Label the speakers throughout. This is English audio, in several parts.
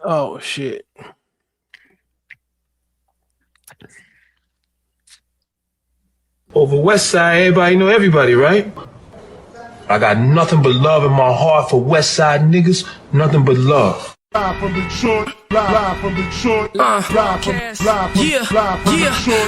Speaker 1: Oh shit.
Speaker 2: Over West Side, everybody know everybody, right? I got nothing but love in my heart for West Side niggas, nothing but love.
Speaker 3: Live from Detroit, live from Detroit,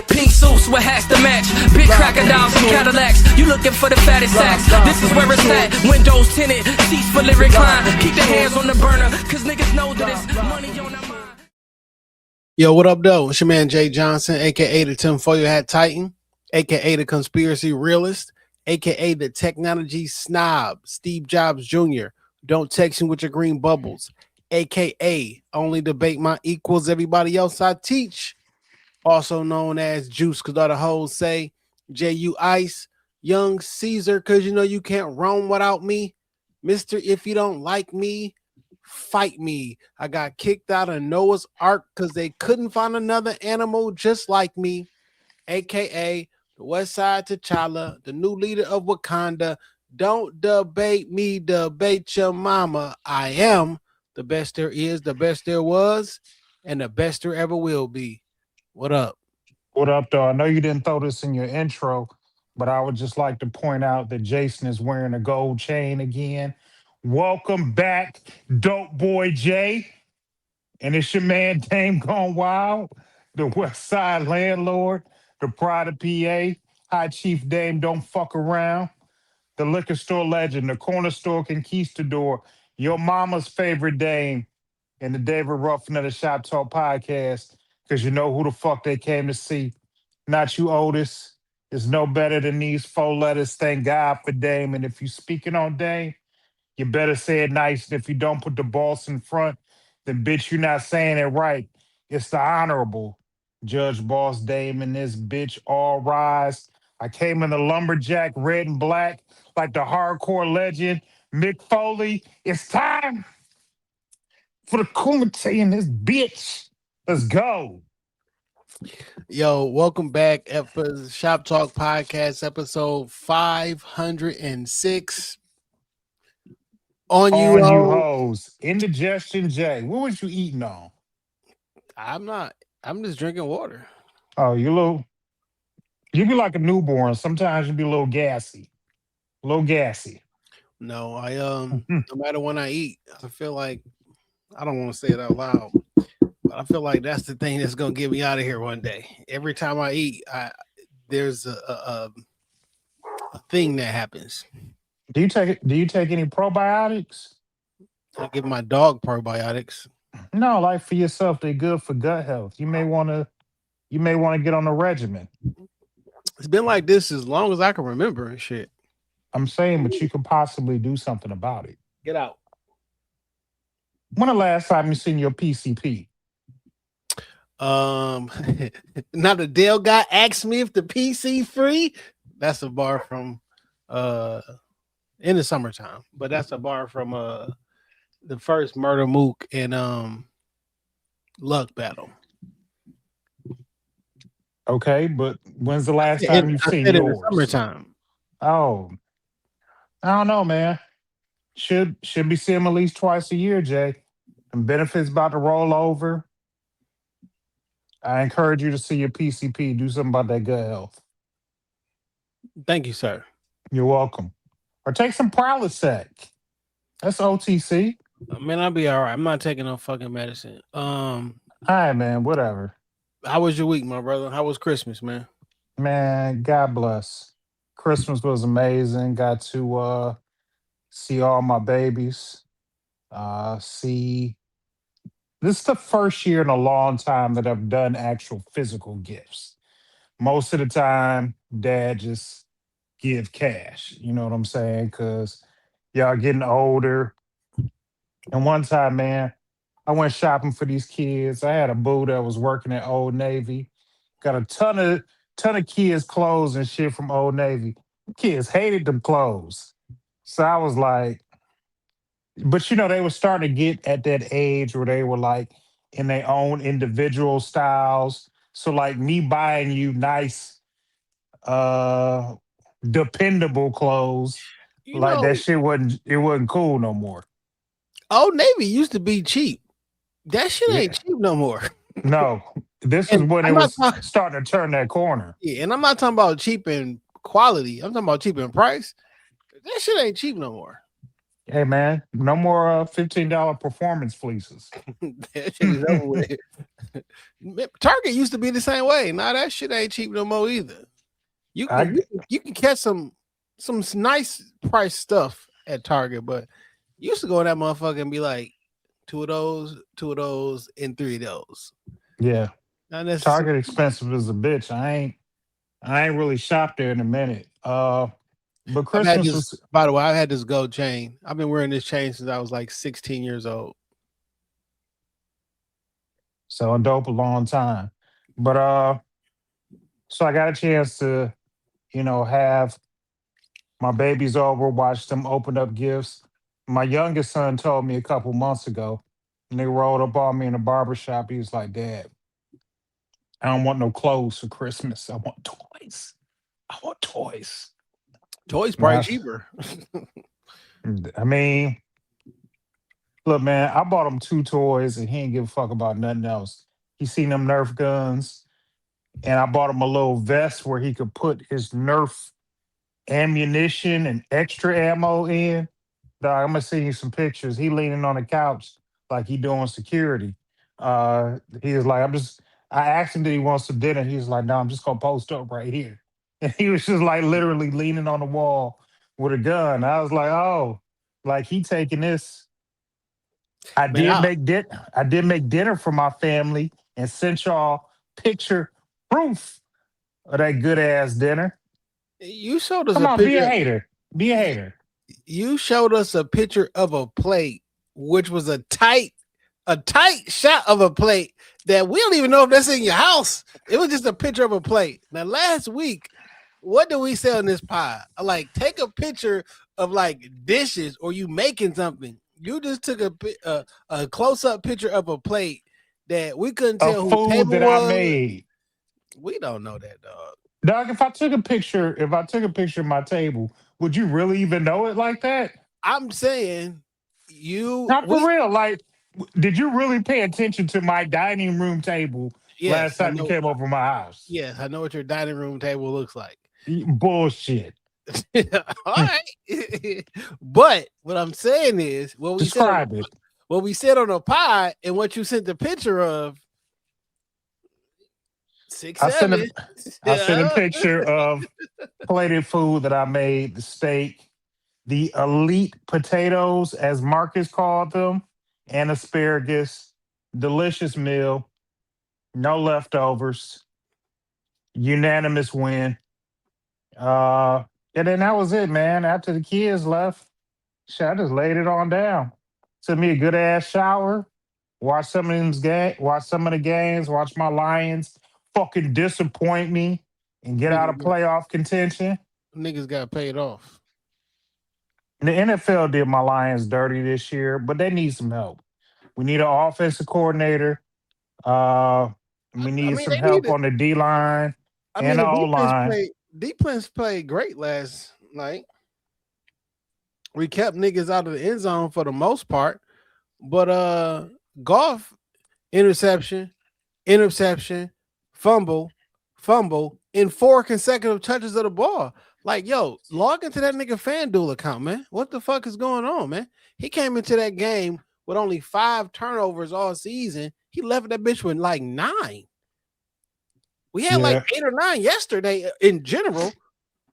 Speaker 4: Pink suits with hats to match, big crocodiles and Cadillacs. You looking for the fattest sacks? This is where it's at. Windows tinted, seats fully reclined. Keep the hands on the burner, cause niggas know that it's money on their mind.
Speaker 1: Yo, what up, though? It's your man Jay Johnson, aka the tinfoil hat Titan, aka the conspiracy realist, aka the technology snob, Steve Jobs Jr. Don't text me with your green bubbles, aka only debate my equals everybody else I teach, also known as Juice, because all the hoes say J.U. Ice, Young Caesar, because you know you can't roam without me, Mr. If you don't like me, fight me. I got kicked out of Noah's Ark because they couldn't find another animal just like me, aka the West Side T'Challa, the new leader of Wakanda. Don't debate me, debate your mama. I am the best there is, the best there was, and the best there ever will be. What up?
Speaker 3: What up, though? I know you didn't throw this in your intro, but I would just like to point out that Jason is wearing a gold chain again. Welcome back, Dope Boy J. And it's your man Dame Gone Wild, the West Side landlord, the pride of PA, High Chief Dame Don't Fuck Around, the liquor store legend, the corner store conquistador, your mama's favorite dame, and the David Ruffin of the Shop Talk podcast, because you know who the fuck they came to see. Not you, Otis. It's no better than these four letters. Thank God for Dame. And if you speaking on Dame, you better say it nice. And if you don't put the boss in front, then bitch, you're not saying it right. It's the honorable Judge Boss Dame and this bitch all rise. I came in the lumberjack, red and black, like the hardcore legend, Mick Foley. It's time for the Kumite in this bitch. Let's go.
Speaker 1: Yo, welcome back for Shop Talk Podcast, episode 506. On you,
Speaker 3: On you
Speaker 1: ho.
Speaker 3: hoes. Indigestion J. What was you eating on?
Speaker 1: I'm not. I'm just drinking water.
Speaker 3: Oh, you be like a newborn. Sometimes you be a little gassy. A little gassy.
Speaker 1: No, no matter when I eat, I feel like I don't want to say it out loud, but I feel like that's the thing that's gonna get me out of here one day. Every time I eat, there's a thing that happens.
Speaker 3: Do you take any probiotics?
Speaker 1: I give my dog probiotics.
Speaker 3: No, like for yourself, they're good for gut health. You may want to get on a regimen.
Speaker 1: It's been like this as long as I can remember and shit.
Speaker 3: I'm saying, but you could possibly do something about it.
Speaker 1: Get out.
Speaker 3: When the last time you seen your PCP?
Speaker 1: Um, now the Dale guy asked me if the PC free. That's a bar from in the summertime, but that's a bar from the first Murder Mook and Luck Battle.
Speaker 3: Okay, but when's the last time you've seen
Speaker 1: in the
Speaker 3: yours?
Speaker 1: summertime.
Speaker 3: Oh, I don't know, man. Should be seeing him at least twice a year, Jay. And benefits about to roll over. I encourage you to see your PCP. Do something about that gut health.
Speaker 1: Thank you, sir.
Speaker 3: You're welcome. Or take some Prilosec. That's OTC.
Speaker 1: Man, I'll be all right. I'm not taking no fucking medicine.
Speaker 3: All right, man. Whatever.
Speaker 1: How was your week, my brother? How was Christmas, man?
Speaker 3: Man, God bless. Christmas was amazing. Got to see all my babies. See, this is the first year in a long time that I've done actual physical gifts. Most of the time, dad just give cash. You know what I'm saying? Because y'all getting older. And one time, man, I went shopping for these kids. I had a boo that was working at Old Navy. Got a ton of kids' clothes and shit from Old Navy. Kids hated them clothes. So I was like, but they were starting to get at that age where they were like in their own individual styles. So like me buying you nice, uh, dependable clothes,
Speaker 1: You
Speaker 3: like
Speaker 1: know,
Speaker 3: that shit wasn't cool no more.
Speaker 1: Old Navy used to be cheap. That shit
Speaker 3: Yeah.
Speaker 1: ain't cheap no more.
Speaker 3: No, this is
Speaker 1: And
Speaker 3: when
Speaker 1: I'm
Speaker 3: it
Speaker 1: not
Speaker 3: was
Speaker 1: talking.
Speaker 3: starting to turn that corner.
Speaker 1: Yeah, and I'm not talking about cheap in quality. I'm talking about cheap in price. That shit ain't cheap no more.
Speaker 3: Hey man, no more $15 performance fleeces.
Speaker 1: That shit is over with. Target used to be the same way. Now that shit ain't cheap no more either. You
Speaker 3: I
Speaker 1: can you can catch some nice price stuff at Target, but you used to go in that motherfucker and be like two of those, and three of those.
Speaker 3: Yeah,
Speaker 1: Not necessarily.
Speaker 3: Target expensive as a bitch. I ain't really shopped there in a minute. But
Speaker 1: I've had
Speaker 3: Christmas
Speaker 1: this.
Speaker 3: was
Speaker 1: By the way, I've had this gold chain. I've been wearing this chain since I was like 16 years old.
Speaker 3: selling dope a long time. But so I got a chance to, have my babies over, watch them open up gifts. My youngest son told me a couple months ago, and they rolled up on me in the barber shop. He was like, Dad, I don't want no clothes for Christmas. I want toys. I want toys.
Speaker 1: Toys probably
Speaker 3: Now,
Speaker 1: cheaper.
Speaker 3: I mean, look, man, I bought him two toys and he didn't give a fuck about nothing else. He seen them Nerf guns, and I bought him a little vest where he could put his Nerf ammunition and extra ammo in. Dog, I'm gonna send you some pictures. He leaning on the couch like he doing security. He was like, I asked him that he wants some dinner. He was like, no, I'm just gonna post up right here. And he was just like literally leaning on the wall with a gun. I was like, oh, like he taking this. I
Speaker 1: Man,
Speaker 3: did make I did make dinner for my family and sent y'all picture proof of that good ass dinner.
Speaker 1: you showed us
Speaker 3: Come
Speaker 1: a
Speaker 3: on, be a
Speaker 1: picture.
Speaker 3: hater. Be a hater.
Speaker 1: You showed us a picture of a plate, which was a tight shot of a plate that we don't even know if that's in your house. It was just a picture of a plate. Now, last week, what did we say on this pod? Like, take a picture of like dishes or you making something. You just took a close up picture of a plate that we couldn't
Speaker 3: Of
Speaker 1: tell whose
Speaker 3: food
Speaker 1: table
Speaker 3: that I
Speaker 1: was.
Speaker 3: made.
Speaker 1: We don't know that, dog.
Speaker 3: Dog, if I took a picture of my table, would you really even know it like that?
Speaker 1: I'm saying
Speaker 3: Not for real. Like, did you really pay attention to my dining room table
Speaker 1: yes,
Speaker 3: last
Speaker 1: I
Speaker 3: time you
Speaker 1: know.
Speaker 3: came over my house?
Speaker 1: Yes, I know what your dining room table looks like.
Speaker 3: Bullshit.
Speaker 1: All right. But what I'm saying is
Speaker 3: Describe it.
Speaker 1: what we said on the pod and what you sent the picture of six
Speaker 3: I sent a
Speaker 1: seven.
Speaker 3: I sent a
Speaker 1: Yeah.
Speaker 3: picture of plated food that I made, the steak, the elite potatoes, as Marcus called them, and asparagus. Delicious meal, no leftovers, unanimous win. Uh, and then that was it, man. After the kids left, shit, I just laid it on down. Took me a good ass shower, watch some of the games, watch my Lions fucking disappoint me and get out of
Speaker 1: Niggas,
Speaker 3: playoff contention.
Speaker 1: niggas got paid off.
Speaker 3: The NFL did my Lions dirty this year, but they need some help. We need an offensive coordinator. Uh, we
Speaker 1: I
Speaker 3: need
Speaker 1: mean,
Speaker 3: some
Speaker 1: they
Speaker 3: help
Speaker 1: needed.
Speaker 3: on the D line
Speaker 1: I mean,
Speaker 3: and the
Speaker 1: the
Speaker 3: O line.
Speaker 1: defense played great last night. We kept niggas out of the end zone for the most part, but golf interception, interception, fumble, fumble in 4 consecutive touches of the ball. Like, yo, log into that nigga FanDuel account, man. What the fuck is going on, man? He came into that game with only 5 turnovers all season. He left that bitch with like 9. We had like
Speaker 3: Yeah,
Speaker 1: 8 or 9 yesterday in general.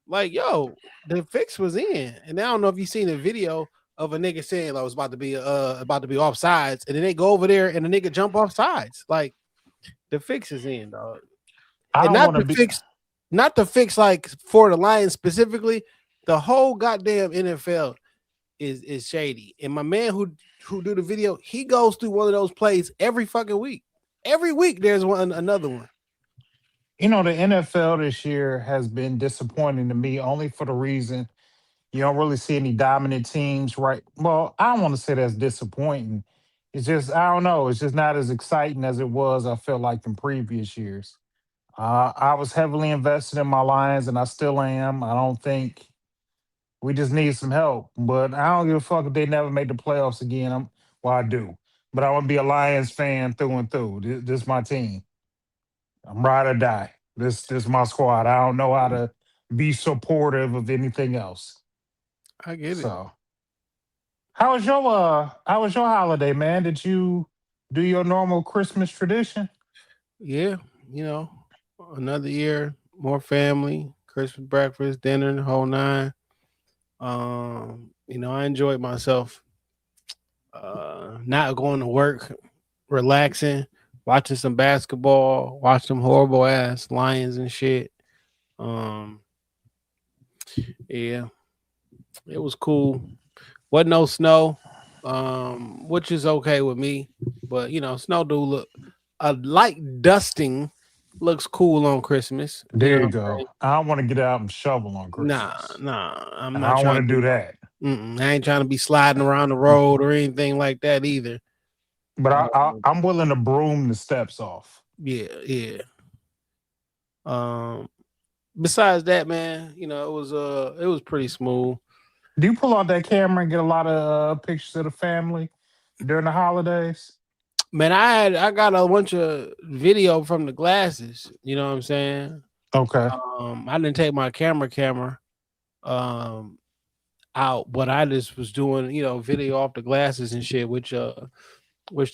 Speaker 1: Like, yo, the fix was in. And I don't know if you seen a video of a nigga saying I was about to be offsides, and then they go over there and the nigga jump off sides. Like, the fix is in, dog.
Speaker 3: I
Speaker 1: And
Speaker 3: don't want to be.
Speaker 1: not the fix like for the Lions specifically. The whole goddamn NFL is shady. And my man who do the video, he goes through one of those plays every fucking week. Every week there's another one.
Speaker 3: The NFL this year has been disappointing to me only for the reason you don't really see any dominant teams, right? Well, I don't want to say that's disappointing. It's just, I don't know. It's just not as exciting as it was, I feel like, in previous years. I was heavily invested in my Lions, and I still am. I don't think we just need some help, but I don't give a fuck if they never make the playoffs again. Well, I do. but I want to be a Lions fan through and through. This my team. I'm ride or die. This my squad. I don't know how to be supportive of anything else.
Speaker 1: I get it.
Speaker 3: So, how was your holiday, man? Did you do your normal Christmas tradition?
Speaker 1: Yeah, you know, another year, more family, Christmas breakfast, dinner, the whole nine. I enjoyed myself. Not going to work, relaxing, watching some basketball, watch some horrible ass Lions and shit. Um, yeah, it was cool. Wasn't no snow, which is okay with me. But snow do look a light dusting looks cool on Christmas. You
Speaker 3: There
Speaker 1: know
Speaker 3: you
Speaker 1: what I'm
Speaker 3: go.
Speaker 1: saying?
Speaker 3: I don't want to get out and shovel on
Speaker 1: Nah,
Speaker 3: Christmas.
Speaker 1: nah. I'm
Speaker 3: I
Speaker 1: not
Speaker 3: don't want
Speaker 1: trying
Speaker 3: to
Speaker 1: to
Speaker 3: do
Speaker 1: do
Speaker 3: that.
Speaker 1: I ain't trying to be sliding around the road or anything like that either.
Speaker 3: But
Speaker 1: Um,
Speaker 3: I'm willing to broom the steps off.
Speaker 1: yeah, yeah. Um, Besides that, man, it was pretty smooth.
Speaker 3: Do you pull out that camera and get a lot of pictures of the family during the holidays?
Speaker 1: Man, I got a bunch of video from the glasses. You know what I'm saying?
Speaker 3: Okay,
Speaker 1: I didn't take my camera um out, but I just was doing video off the glasses and shit, which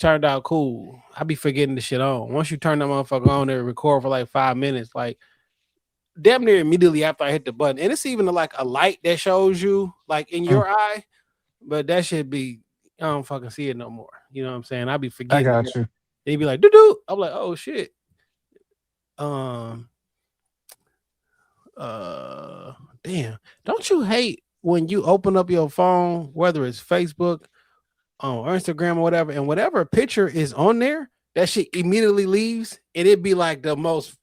Speaker 1: turned out cool. I be forgetting the shit on. Once you turn that motherfucker on, there record for like 5 minutes, like damn near immediately after I hit the button, and it's even like a light that shows you like in
Speaker 3: Mm,
Speaker 1: your eye, but that should be I don't fucking see it no more. You know what I'm saying? I be
Speaker 3: I
Speaker 1: forgetting.
Speaker 3: got you.
Speaker 1: They be like, doo doo. I'm like, oh shit. Um, uh, Damn. Don't you hate when you open up your phone, whether it's Facebook, or Instagram or whatever, and whatever picture is on there, that shit immediately leaves, and it'd be like the most.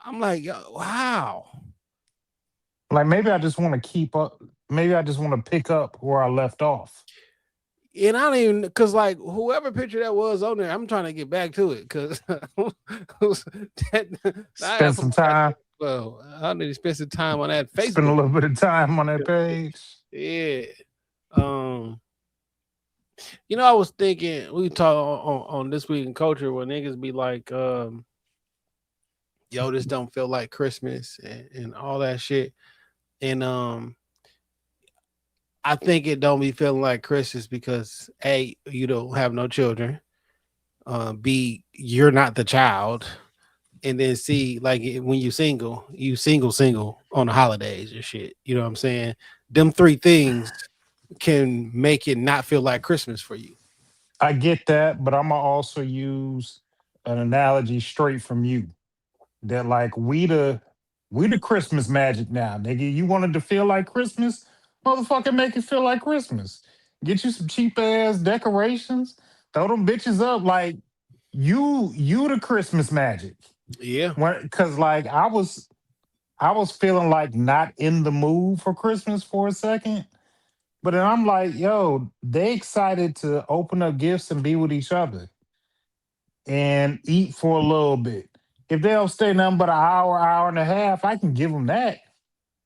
Speaker 1: I'm like, yo, wow.
Speaker 3: Like maybe I just want to keep up. Maybe I just want to pick up where I left off.
Speaker 1: And I don't even because like whoever picture that was on there, I'm trying to get back to it because I
Speaker 3: Spend
Speaker 1: have put
Speaker 3: some
Speaker 1: my
Speaker 3: time.
Speaker 1: well, I need to spend some time on that
Speaker 3: Spend a
Speaker 1: Facebook.
Speaker 3: little bit of time on that page.
Speaker 1: Yeah. Um, I was thinking we talk on this week in culture where niggas be like, yo, this don't feel like Christmas and all that shit. And I think it don't be feeling like Christmas because A, you don't have no children. B, you're not the child. And then C, like when you single on the holidays and shit. You know what I'm saying? Them three things can make it not feel like Christmas for you.
Speaker 3: I get that, but I'm gonna also use an analogy straight from you. That like we the Christmas magic now, nigga. You wanted to feel like Christmas, motherfucker, make it feel like Christmas. Get you some cheap ass decorations, throw them bitches up. Like you the Christmas magic.
Speaker 1: Yeah.
Speaker 3: Cause like I was feeling like not in the mood for Christmas for a second. But then I'm like, yo, they excited to open up gifts and be with each other and eat for a little bit. If they don't stay nothing but an hour, hour and a half, I can give them that.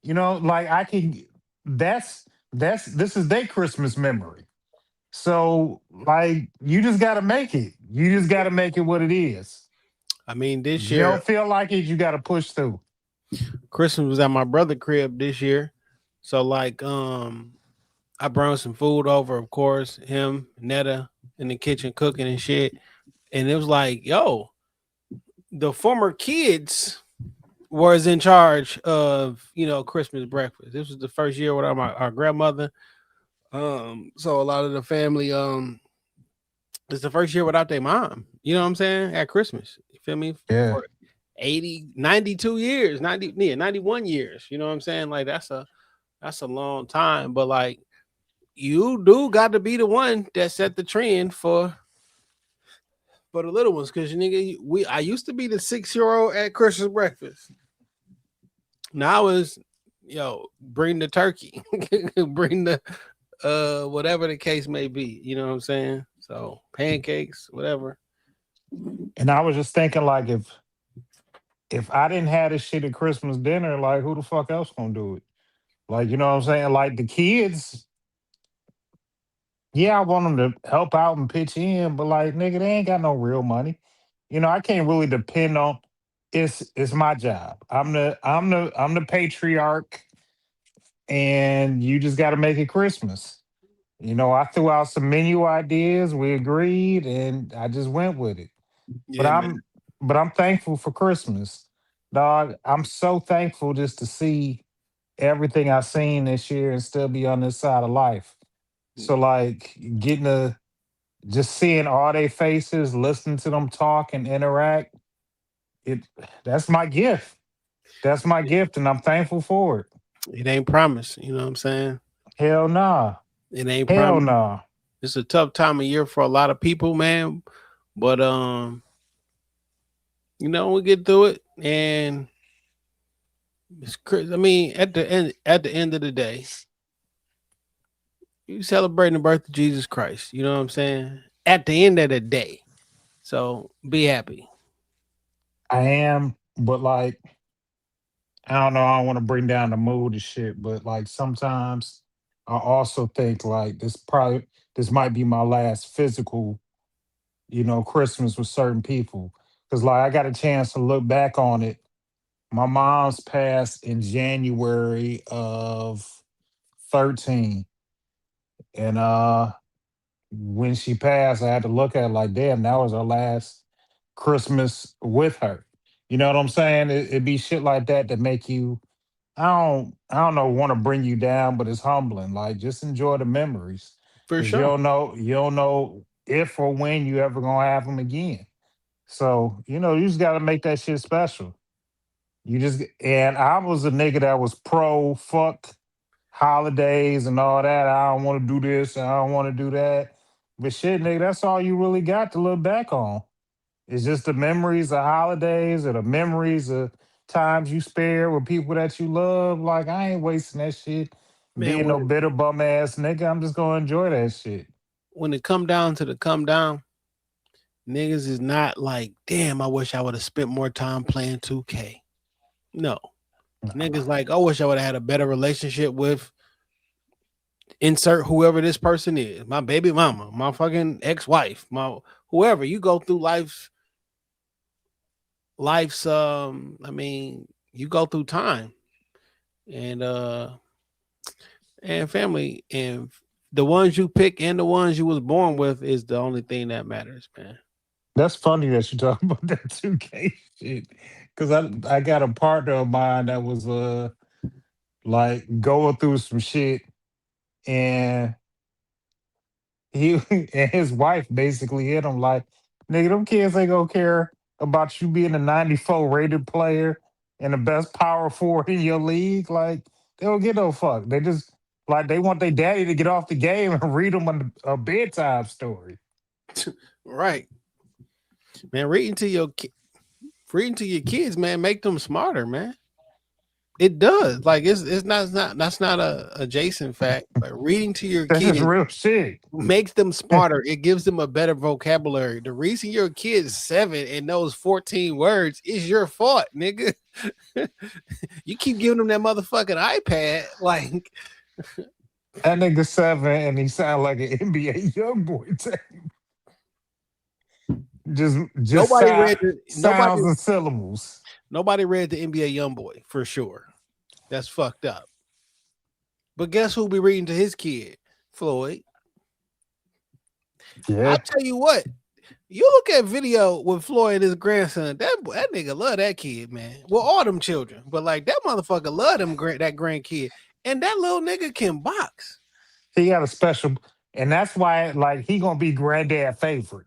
Speaker 3: Like I can. That's this is their Christmas memory. So like, you just got to make it. You just got to make it what it is.
Speaker 1: I mean,
Speaker 3: If
Speaker 1: this
Speaker 3: you
Speaker 1: year
Speaker 3: don't feel like it, you got to push through.
Speaker 1: Christmas was at my brother crib this year. So like I brought some food over, of course, him, Netta in the kitchen cooking and shit. And it was like, yo, the former kids was in charge of, Christmas breakfast. This was the first year without our grandmother. So a lot of the family, it's the first year without their mom. You know what I'm saying? At Christmas. You feel me?
Speaker 3: Yeah.
Speaker 1: For 80, 92 years, 90, yeah, 91 years. You know what I'm saying? Like that's a long time. But like you do got to be the one that set the trend for the little ones. Cause nigga, I used to be the 6-year-old at Christmas breakfast. Now is bring the turkey, bring the whatever the case may be. You know what I'm saying? So pancakes, whatever.
Speaker 3: And I was just thinking, like, if I didn't have this shit at Christmas dinner, like, who the fuck else gonna do it? Like, you know what I'm saying? Like, the kids, Yeah, I want them to help out and pitch in, but like, nigga, they ain't got no real money. I can't really depend on. It's my job. I'm the patriarch, and you just got to make it Christmas. I threw out some menu ideas. We agreed, and I just went with it. But
Speaker 1: Yeah, man.
Speaker 3: I'm thankful for Christmas, dog. I'm so thankful just to see everything I've seen this year and still be on this side of life. So like getting to just seeing all their faces, listening to them talk and interact, it that's my gift. That's my gift, and I'm thankful for it.
Speaker 1: It ain't promised. You know what I'm saying?
Speaker 3: Hell nah.
Speaker 1: It ain't
Speaker 3: Hell
Speaker 1: promised.
Speaker 3: nah.
Speaker 1: It's a tough time of year for a lot of people, man. But we get through it, and I mean, at the end of the day, you celebrating the birth of Jesus Christ. You know what I'm saying? At the end of the day, so be happy.
Speaker 3: I am, but like I don't know, I don't want to bring down the mood and shit, but like sometimes I also think like this might be my last physical, Christmas with certain people. Cause like I got a chance to look back on it. My mom's passed in January of 13. And when she passed, I had to look at it like, damn, that was our last Christmas with her. You know what I'm saying? It be shit like that that make you, I don't know, want to bring you down, but it's humbling. Like, just enjoy the memories,
Speaker 1: For
Speaker 3: because
Speaker 1: sure.
Speaker 3: you don't know if or when you ever gonna have them again. So you just got to make that shit special. And I was a nigga that was pro fuck holidays and all that. I don't want to do this. I don't want to do that. But shit, nigga, that's all you really got to look back on. It's just the memories of holidays or the memories of times you spare with people that you love. Like, I ain't wasting that shit
Speaker 1: Man,
Speaker 3: being no bitter bum ass nigga. I'm just gonna enjoy that shit.
Speaker 1: when it come down to the come down, niggas is not like, damn, I wish I would have spent more time playing 2K. No. Niggas like, I wish I would have had a better relationship with insert whoever this person is. My baby mama, my fucking ex-wife, my whoever. You go through life's I mean, you go through time and family, and the ones you pick and the ones you was born with is the only thing that matters, man.
Speaker 3: That's funny that you talk about that 2K shit. Cause I got a partner of mine that was like going through some shit, and he and his wife basically hit him like, nigga, them kids ain't gonna care about you being a 94 rated player and the best power forward in your league. Like, they don't get no fuck. They just like they want their daddy to get off the game and read them a bedtime story.
Speaker 1: Right. Man, reading to your kids, man, make them smarter, man. It does. Like it's not that's not a Jason fact, but reading to your
Speaker 3: That's just
Speaker 1: kids
Speaker 3: real shit.
Speaker 1: makes them smarter. It gives them a better vocabulary. The reason your kid's 7 and knows 14 words is your fault, nigga. You keep giving them that motherfucking iPad, like
Speaker 3: That nigga 7 and he sound like an NBA young boy. Just
Speaker 1: nobody read the,
Speaker 3: sounds and syllables.
Speaker 1: nobody read the NBA YoungBoy for sure. That's fucked up. But guess who be reading to his kid? Floyd.
Speaker 3: Yeah.
Speaker 1: I tell you what, you look at video with Floyd and his grandson. That nigga love that kid, man. Well, all them children, but like that motherfucker love that grandkid, and that little nigga can box.
Speaker 3: He got a special, and that's why like he gonna be granddad favorite.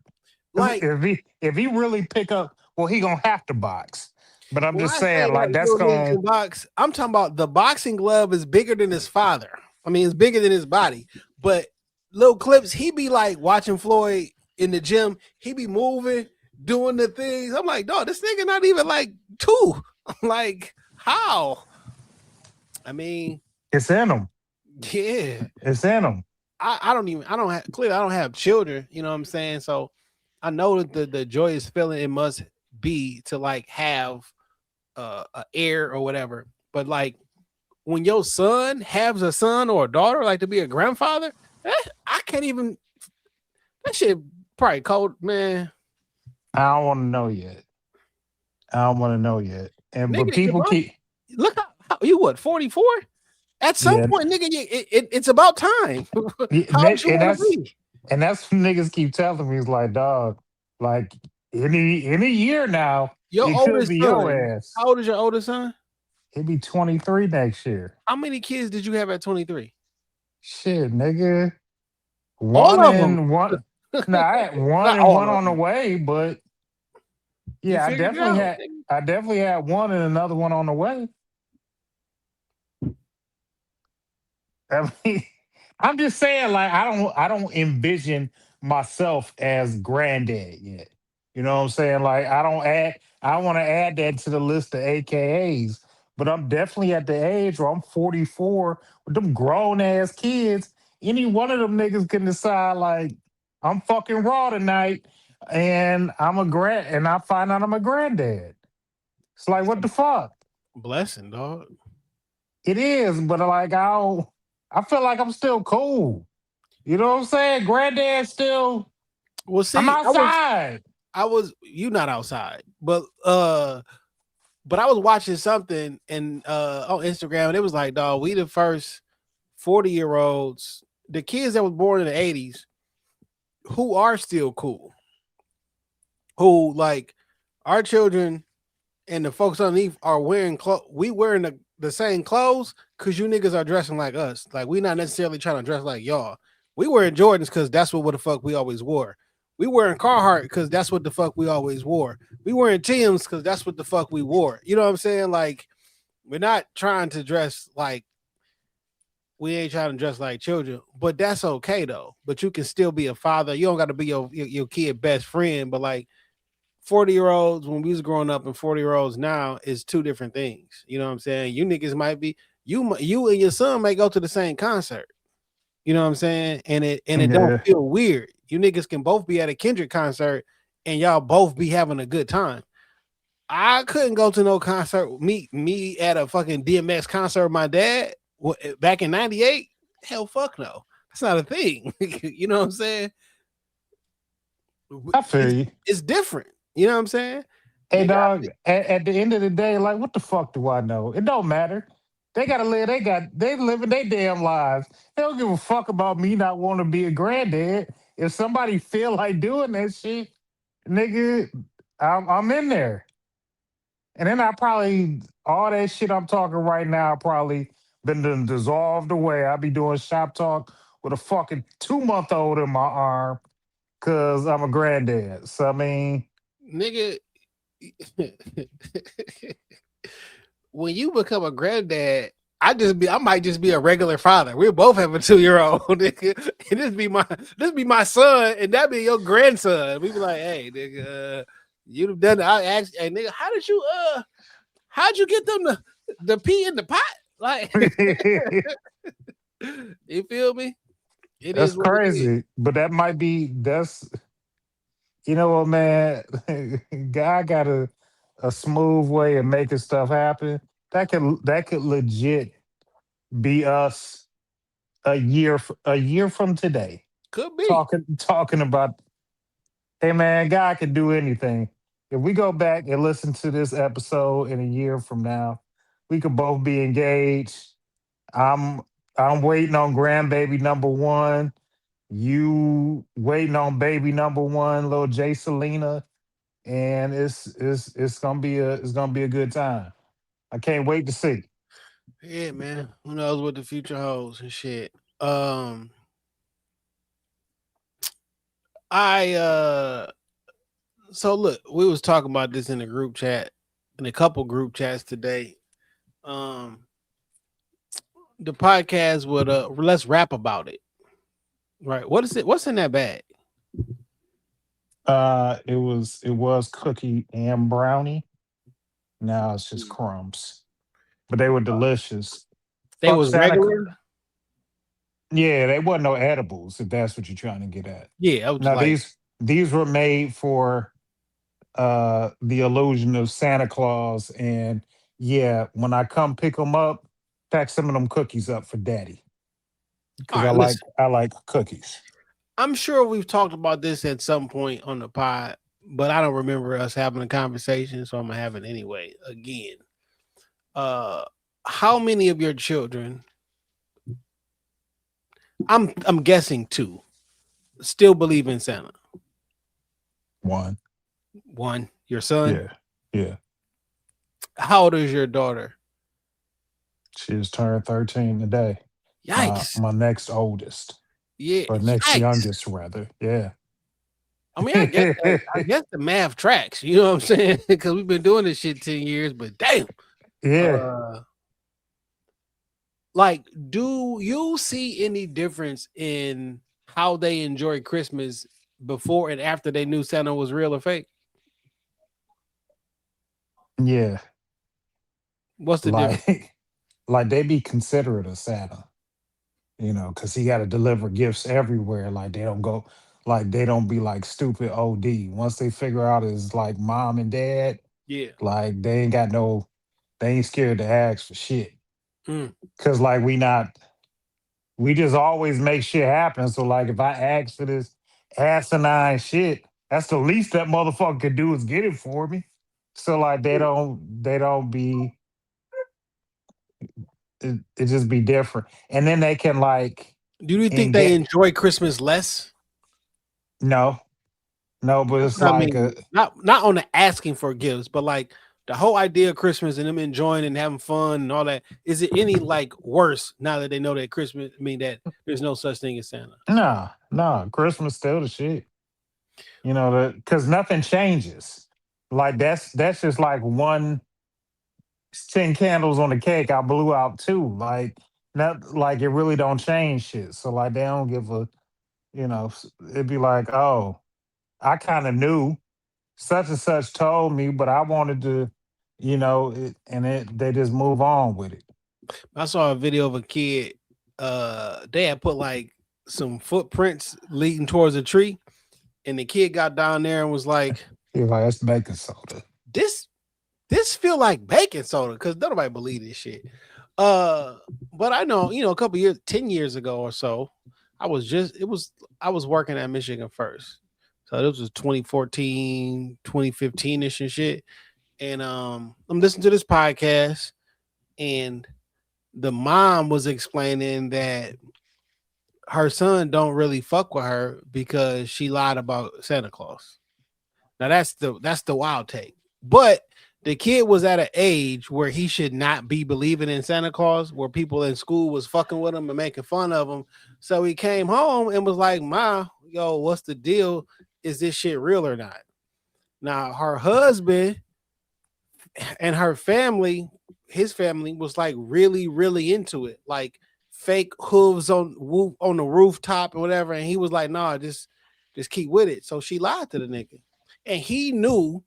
Speaker 1: Like
Speaker 3: If he really pick up, well, he gonna have to box. But I'm
Speaker 1: when
Speaker 3: just
Speaker 1: I say
Speaker 3: saying, like
Speaker 1: like
Speaker 3: that's
Speaker 1: little nigga
Speaker 3: gonna.
Speaker 1: can box, I'm talking about the boxing glove is bigger than his father. I mean, it's bigger than his body. But little clips, he be like watching Floyd in the gym. He be moving, doing the things. I'm like, dog, this nigga not even like 2. Like, how? I mean,
Speaker 3: It's in him.
Speaker 1: yeah.
Speaker 3: It's in him.
Speaker 1: I don't have children, you know what I'm saying? So I know that the joyous feeling it must be to like have a heir or whatever. But like when your son has a son or a daughter, like to be a grandfather, I can't even. That shit probably cold, man.
Speaker 3: I don't want to know yet. I don't want to know yet. And but
Speaker 1: Nigga, your
Speaker 3: people
Speaker 1: mom.
Speaker 3: keep,
Speaker 1: Look how you what 44? At some
Speaker 3: yeah,
Speaker 1: point, nigga, it's about time. How old you
Speaker 3: and
Speaker 1: want to be?
Speaker 3: that's what niggas keep telling me. It's like, dog, like any year now,
Speaker 1: Your
Speaker 3: it could
Speaker 1: oldest
Speaker 3: be your
Speaker 1: son.
Speaker 3: ass.
Speaker 1: How old is your oldest son?
Speaker 3: He'll be 23 next year.
Speaker 1: How many kids did you have at 23?
Speaker 3: Shit, nigga.
Speaker 1: All
Speaker 3: One
Speaker 1: of them.
Speaker 3: and one. Nah, I had one
Speaker 1: Not
Speaker 3: and
Speaker 1: all
Speaker 3: one
Speaker 1: of
Speaker 3: on the
Speaker 1: them.
Speaker 3: way, but
Speaker 1: You
Speaker 3: yeah,
Speaker 1: figured it out, nigga.
Speaker 3: I definitely had one and another one on the way. I mean, I'm just saying, like, I don't envision myself as granddad yet. You know what I'm saying? Like, I want to add that to the list of AKAs, but I'm definitely at the age where I'm 44 with them grown ass kids. Any one of them niggas can decide, like, I'm fucking raw tonight, and I find out I'm a granddad. It's like,
Speaker 1: It's
Speaker 3: what
Speaker 1: a
Speaker 3: the fuck?
Speaker 1: blessing, dog.
Speaker 3: It is, but like, I feel like I'm still cool. You know what I'm saying? Granddad still,
Speaker 1: Well,
Speaker 3: I'm
Speaker 1: see,
Speaker 3: outside.
Speaker 1: I was you not outside, but I was watching something and on Instagram, and it was like, dog, we the first 40-year-olds, the kids that was born in the 80s, who are still cool, who like our children and the folks underneath are wearing we wearing the same clothes because you niggas are dressing like us. Like we not necessarily trying to dress like y'all. We wearing Jordans because that's what the fuck we always wore. We wearing Carhartt because that's what the fuck we always wore. We wearing Tim's because that's what the fuck we wore. You know what I'm saying? Like we're not trying to dress like we ain't trying to dress like children, but that's okay though. But you can still be a father. You don't got to be your kid best friend, but like 40-year-olds when we was growing up and 40-year-olds now is two different things. You know what I'm saying? You niggas might be you and your son may go to the same concert. You know what I'm saying? And it don't
Speaker 3: Yeah.
Speaker 1: feel weird. You niggas can both be at a Kendrick concert and y'all both be having a good time. I couldn't go to no concert. Me at a fucking DMX concert with my dad back in '98. Hell, fuck no. That's not a thing. You know what I'm saying?
Speaker 3: I feel
Speaker 1: It's,
Speaker 3: you.
Speaker 1: it's different. You know what I'm saying?
Speaker 3: Hey,
Speaker 1: Nigga,
Speaker 3: dog, at the end of the day, like, what the fuck do I know? It don't matter. They gotta live, they living their damn lives. They don't give a fuck about me not wanting to be a granddad. If somebody feel like doing that shit, nigga, I'm in there. And then I probably all that shit I'm talking right now probably been done dissolved away. I'll be doing shop talk with a fucking 2 month old in my arm because I'm a granddad. So I mean,
Speaker 1: nigga, when you become a granddad, I might just be a regular father. We both have a 2-year-old, nigga. And this be my son, and that be your grandson. We be like, hey, nigga, you've done it. I asked, hey, nigga, how'd you get them the pee in the pot? Like, you feel me? It
Speaker 3: that's
Speaker 1: is what it is.
Speaker 3: crazy. But that's you know what, man. God got a smooth way of making stuff happen. That could legit be us a year from today.
Speaker 1: Could be.
Speaker 3: Talking about, hey man, God can do anything. If we go back and listen to this episode in a year from now, we could both be engaged. I'm I'm waiting on grandbaby number one. You waiting on baby number one, little J Selena, and it's gonna be a good time. I can't wait to see.
Speaker 1: Yeah, man. Who knows what the future holds and shit. Um, I so look, we was talking about this in a group chat, in a couple group chats today. Um, the podcast would let's rap about it. Right. What is it? What's in that bag?
Speaker 3: It was cookie and brownie. Now it's just crumbs, but they were delicious.
Speaker 1: They
Speaker 3: Fuck
Speaker 1: was
Speaker 3: Santa.
Speaker 1: regular.
Speaker 3: Yeah, they wasn't no edibles. If that's what you're trying to get at.
Speaker 1: Yeah, I was
Speaker 3: Now
Speaker 1: like,
Speaker 3: these were made for the illusion of Santa Claus, and yeah, when I come pick them up, pack some of them cookies up for Daddy. because
Speaker 1: All right, listen.
Speaker 3: I like cookies.
Speaker 1: I'm sure we've talked about this at some point on the pod, but I don't remember us having a conversation, so I'm gonna have it anyway. Again, how many of your children? I'm guessing 2 still believe in Santa.
Speaker 3: One.
Speaker 1: One, your son.
Speaker 3: Yeah. Yeah.
Speaker 1: How old is your daughter?
Speaker 3: She just turned 13 today.
Speaker 1: Yikes!
Speaker 3: My next oldest.
Speaker 1: Yeah,
Speaker 3: Or next
Speaker 1: yikes!
Speaker 3: youngest, rather. Yeah.
Speaker 1: I mean, I guess the math tracks. You know what I'm saying? Because we've been doing this shit 10 years, but damn.
Speaker 3: Yeah.
Speaker 1: Like, do you see any difference in how they enjoy Christmas before and after they knew Santa was real or fake?
Speaker 3: Yeah.
Speaker 1: What's the difference?
Speaker 3: Like they be considerate of Santa, because he got to deliver gifts everywhere. Like they don't be like stupid OD. Once they figure out it's like mom and dad,
Speaker 1: Yeah.
Speaker 3: like they ain't scared to ask for shit.
Speaker 1: Mm.
Speaker 3: Cause like we just always make shit happen. So like if I ask for this asinine shit, that's the least that motherfucker could do is get it for me. So like they don't be it just be different. And then they can like
Speaker 1: Do you think they
Speaker 3: engage.
Speaker 1: enjoy Christmas less?
Speaker 3: No, but
Speaker 1: That's
Speaker 3: it's
Speaker 1: what I
Speaker 3: like
Speaker 1: mean. Not on the asking for gifts, but like the whole idea of Christmas and them enjoying and having fun and all that. Is it any like worse now that they know that Christmas? I mean that there's no such thing as Santa.
Speaker 3: nah, Christmas still the shit. Because nothing changes. Like that's just like 10 candles on the cake. I blew out 2. Like not like it really don't change shit. So like they don't give a, it'd be like, oh, I kind of knew such and such told me, but I wanted to, they just move on with it.
Speaker 1: I saw a video of a kid. They had put like some footprints leading towards a tree, and the kid got down there and was like,
Speaker 3: You're like, that's baking soda.
Speaker 1: This feel like baking soda because nobody believe this shit. But I know, a couple years, 10 years ago or so, I was working at Michigan First. So this was 2014, 2015-ish and shit. And I'm listening to this podcast, and the mom was explaining that her son don't really fuck with her because she lied about Santa Claus. Now that's the wild take. But the kid was at an age where he should not be believing in Santa Claus, where people in school was fucking with him and making fun of him. So he came home and was like, Ma, yo, what's the deal? Is this shit real or not? Now, her husband and her family, his family was like really, really into it. Like fake hooves on the rooftop or whatever. And he was like, nah, just keep with it. So she lied to the nigga. And he knew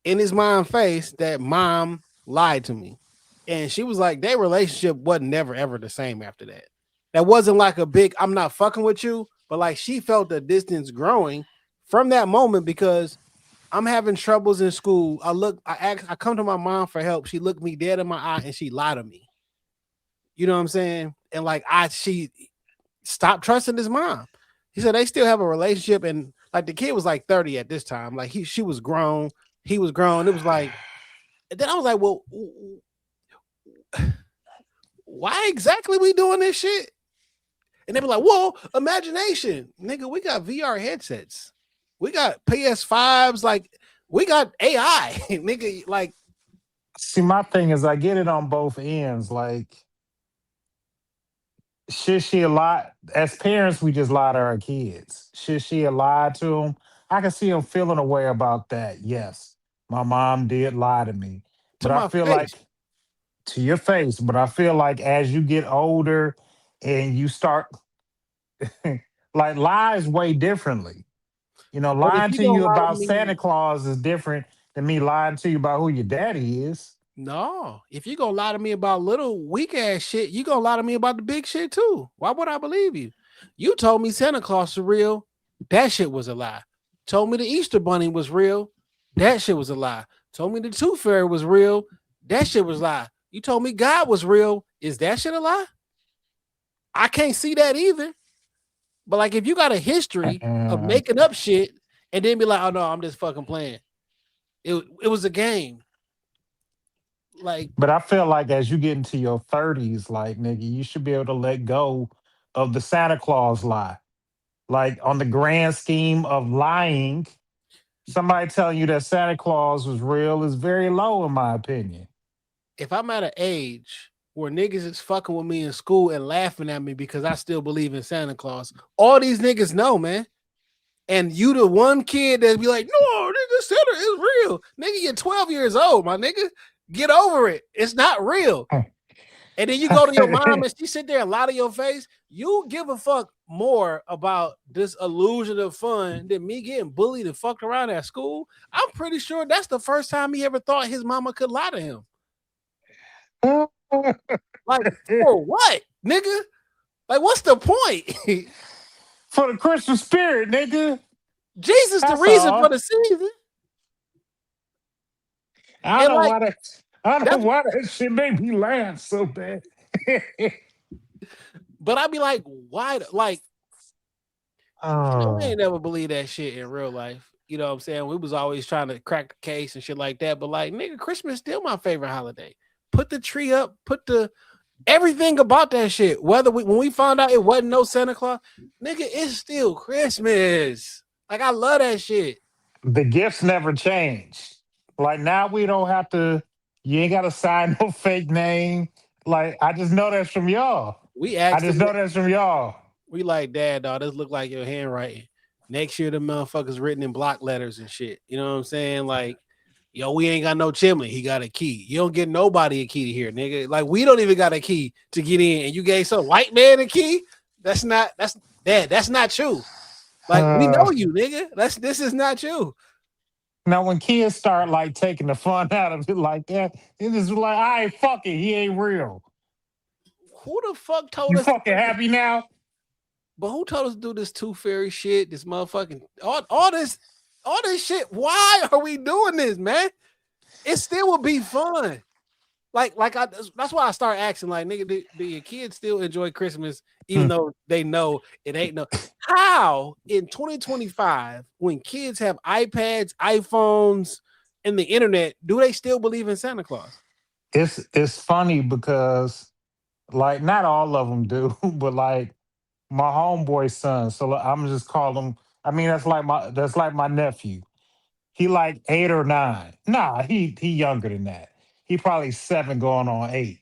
Speaker 1: in his mind face that mom lied to me. And she was like, their relationship wasn't never ever the same after that. That wasn't like a big, I'm not fucking with you, but like she felt the distance growing from that moment because I'm having troubles in school. I come to my mom for help. She looked me dead in my eye and she lied to me. You know what I'm saying? And like she stopped trusting his mom. He said they still have a relationship, and like the kid was like 30 at this time. Like she was grown. He was grown. It was like, and then I was like, well, why exactly we doing this shit? And they be like, well, imagination. Nigga, we got VR headsets. We got PS5s. Like, we got AI. Nigga, like.
Speaker 3: See, my thing is I get it on both ends. Like, should she lie? As parents, we just lie to our kids. Should she lie to them? I can see them feeling a way about that. Yes, my mom did lie to me.
Speaker 1: To
Speaker 3: But I
Speaker 1: my
Speaker 3: feel
Speaker 1: face.
Speaker 3: like, to your face, but I feel like as you get older and you start, like, lies way differently. Lying to you about Santa Claus is different than me lying to you about who your daddy is.
Speaker 1: No, if you gonna lie to me about little weak ass shit, you gonna lie to me about the big shit too. Why would I believe you? You told me Santa Claus was real. That shit was a lie. Told me the Easter Bunny was real. That shit was a lie. Told me the Tooth Fairy was real. That shit was a lie. You told me God was real. Is that shit a lie? I can't see that either. But like, if you got a history of making up shit and then be like, oh no, I'm just fucking playing. It was a game. Like,
Speaker 3: But I feel like as you get into your 30s, like nigga, you should be able to let go of the Santa Claus lie. Like on the grand scheme of lying, somebody telling you that Santa Claus was real is very low, in my opinion.
Speaker 1: if I'm at an age where niggas is fucking with me in school and laughing at me because I still believe in Santa Claus, all these niggas know, man. And you the one kid that be like, no, nigga, Santa is real. Nigga, you're 12 years old, my nigga. Get over it. It's not real. And then you go to your mom and she sit there and lie to your face. You give a fuck more about this illusion of fun than me getting bullied and fucked around at school. I'm pretty sure that's the first time he ever thought his mama could lie to him. Like, for what, nigga? Like, what's the point?
Speaker 3: For the Christmas spirit, nigga.
Speaker 1: Jesus,
Speaker 3: That's
Speaker 1: the reason
Speaker 3: all.
Speaker 1: for the season.
Speaker 3: I
Speaker 1: And
Speaker 3: don't
Speaker 1: like,
Speaker 3: know why that shit made me laugh so bad.
Speaker 1: but I'd be like, why? Like, we
Speaker 3: Oh,
Speaker 1: ain't never believed that shit in real life. You know what I'm saying? We was always trying to crack the case and shit like that. But like, nigga, Christmas is still my favorite holiday. Put the tree up, put the everything about that shit. Whether when we found out it wasn't no Santa Claus, nigga, it's still Christmas. Like, I love that shit.
Speaker 3: the gifts never change. Like now we don't have to. You ain't got to sign no fake name. Like I just know that's from y'all.
Speaker 1: We
Speaker 3: I
Speaker 1: asked
Speaker 3: just
Speaker 1: them,
Speaker 3: know that's from y'all.
Speaker 1: we like, Dad, dog, this look like your handwriting. Next year, the motherfuckers written in block letters and shit. You know what I'm saying? Like, yo, we ain't got no chimney. He got a key. You don't get nobody a key to here, nigga. Like, we don't even got a key to get in. And you gave some white man a key? That's not you. Like, we know you, nigga. This is not you.
Speaker 3: Now when kids start like taking the fun out of it like that, it is like, all right, fuck it, he ain't real.
Speaker 1: Who the fuck told
Speaker 3: You
Speaker 1: us?
Speaker 3: fucking happy now?
Speaker 1: But who told us to do this tooth fairy shit? This motherfucking all this shit. Why are we doing this, man? It still would be fun. That's why I start asking, like, nigga, do your kids still enjoy Christmas even though they know it ain't no? How in 2025, when kids have iPads, iPhones, and the internet, do they still believe in Santa Claus?
Speaker 3: It's funny because like not all of them do, but like my homeboy's son. So I'm just call him. I mean, that's like my nephew. He like 8 or 9. Nah, he younger than that. He probably 7 going on 8.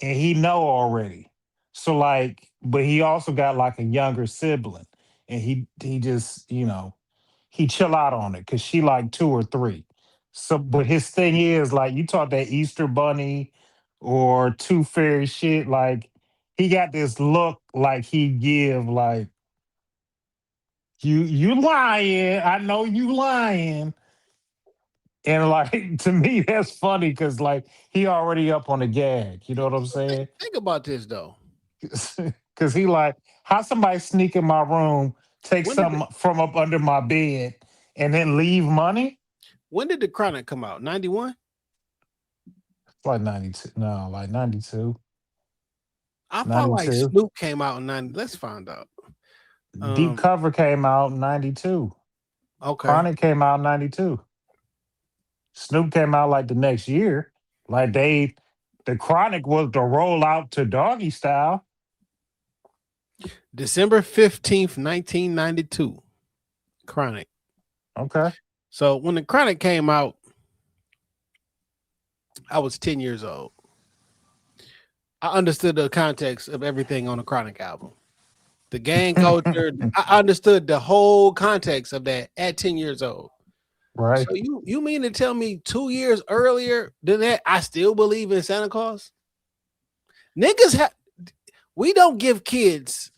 Speaker 3: And he know already. So like, but he also got like a younger sibling. And he just, he chill out on it because she like 2 or 3. So but his thing is like you talk that Easter bunny or tooth fairy shit, like he got this look like he give like you lying. I know you lying. And like to me, that's funny because like he already up on the gag. You know what I'm saying?
Speaker 1: Think about this though.
Speaker 3: Because he like, how somebody sneak in my room, take
Speaker 1: When did
Speaker 3: something from up under my bed, and then leave money?
Speaker 1: When did the Chronic come out? 91?
Speaker 3: It's like 92. No, like 92.
Speaker 1: I felt like
Speaker 3: 92.
Speaker 1: Snoop came out in 90. Let's find out.
Speaker 3: Deep Cover came out in 92.
Speaker 1: Okay.
Speaker 3: Chronic came out in 92. Snoop came out like the next year. Like the Chronic was the rollout to Doggy Style.
Speaker 1: December 15th, 1992. Chronic.
Speaker 3: Okay.
Speaker 1: So when the Chronic came out, I was 10 years old. I understood the context of everything on the Chronic album. The gang culture. I understood the whole context of that at 10 years old.
Speaker 3: Right.
Speaker 1: So you mean to tell me 2 years earlier than that, I still believe in Santa Claus? Niggas we don't give kids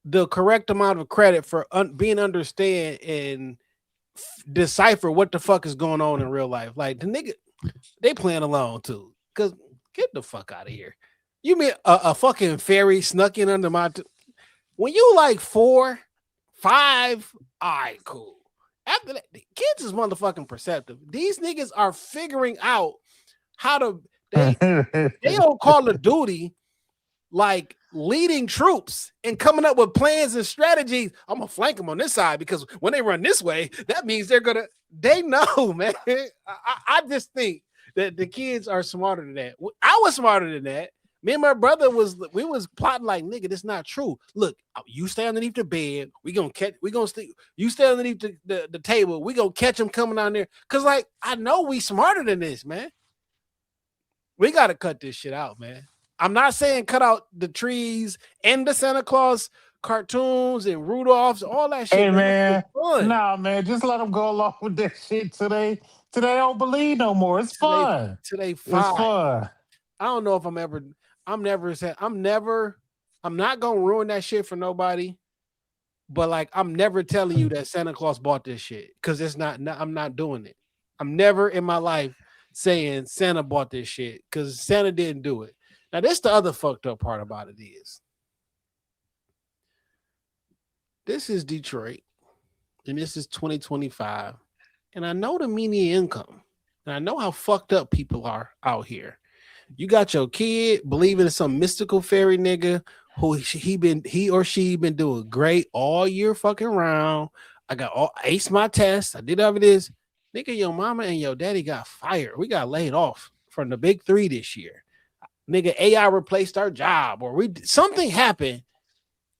Speaker 1: the correct amount of credit for being understand and decipher what the fuck is going on in real life. Like the nigga, they playing along too. Cause get the fuck out of here. You mean a fucking fairy snuck in under my when you like 4, 5, all right, cool. After that, the kids is motherfucking perceptive. These niggas are figuring out how to they on Call of Duty like leading troops and coming up with plans and strategies. I'm gonna flank them on this side because when they run this way, that means they know, man. I just think that the kids are smarter than that. I was smarter than that. Me and my brother we was plotting like, nigga, this not true. Look, you stay underneath the bed. We gonna you stay underneath the table. We gonna catch them coming down there. Cause like, I know we smarter than this, man. We got to cut this shit out, man. I'm not saying cut out the trees and the Santa Claus cartoons and Rudolph's, all that shit.
Speaker 3: Hey, man. Nah, man. Just let them go along with that shit today. Today, I don't believe no more. It's fun.
Speaker 1: Today, fine.
Speaker 3: It's fun.
Speaker 1: I don't know if I'm not going to ruin that shit for nobody. But like, I'm never telling you that Santa Claus bought this shit because I'm not doing it. I'm never in my life saying Santa bought this shit because Santa didn't do it. Now, this the other fucked up part about it is this is Detroit and this is 2025. And I know the median income and I know how fucked up people are out here. You got your kid believing in some mystical fairy nigga who he or she been doing great all year fucking round. I aced my test. I did all of this. Nigga, your mama and your daddy got fired. We got laid off from the big three this year. Nigga, AI replaced our job or something happened.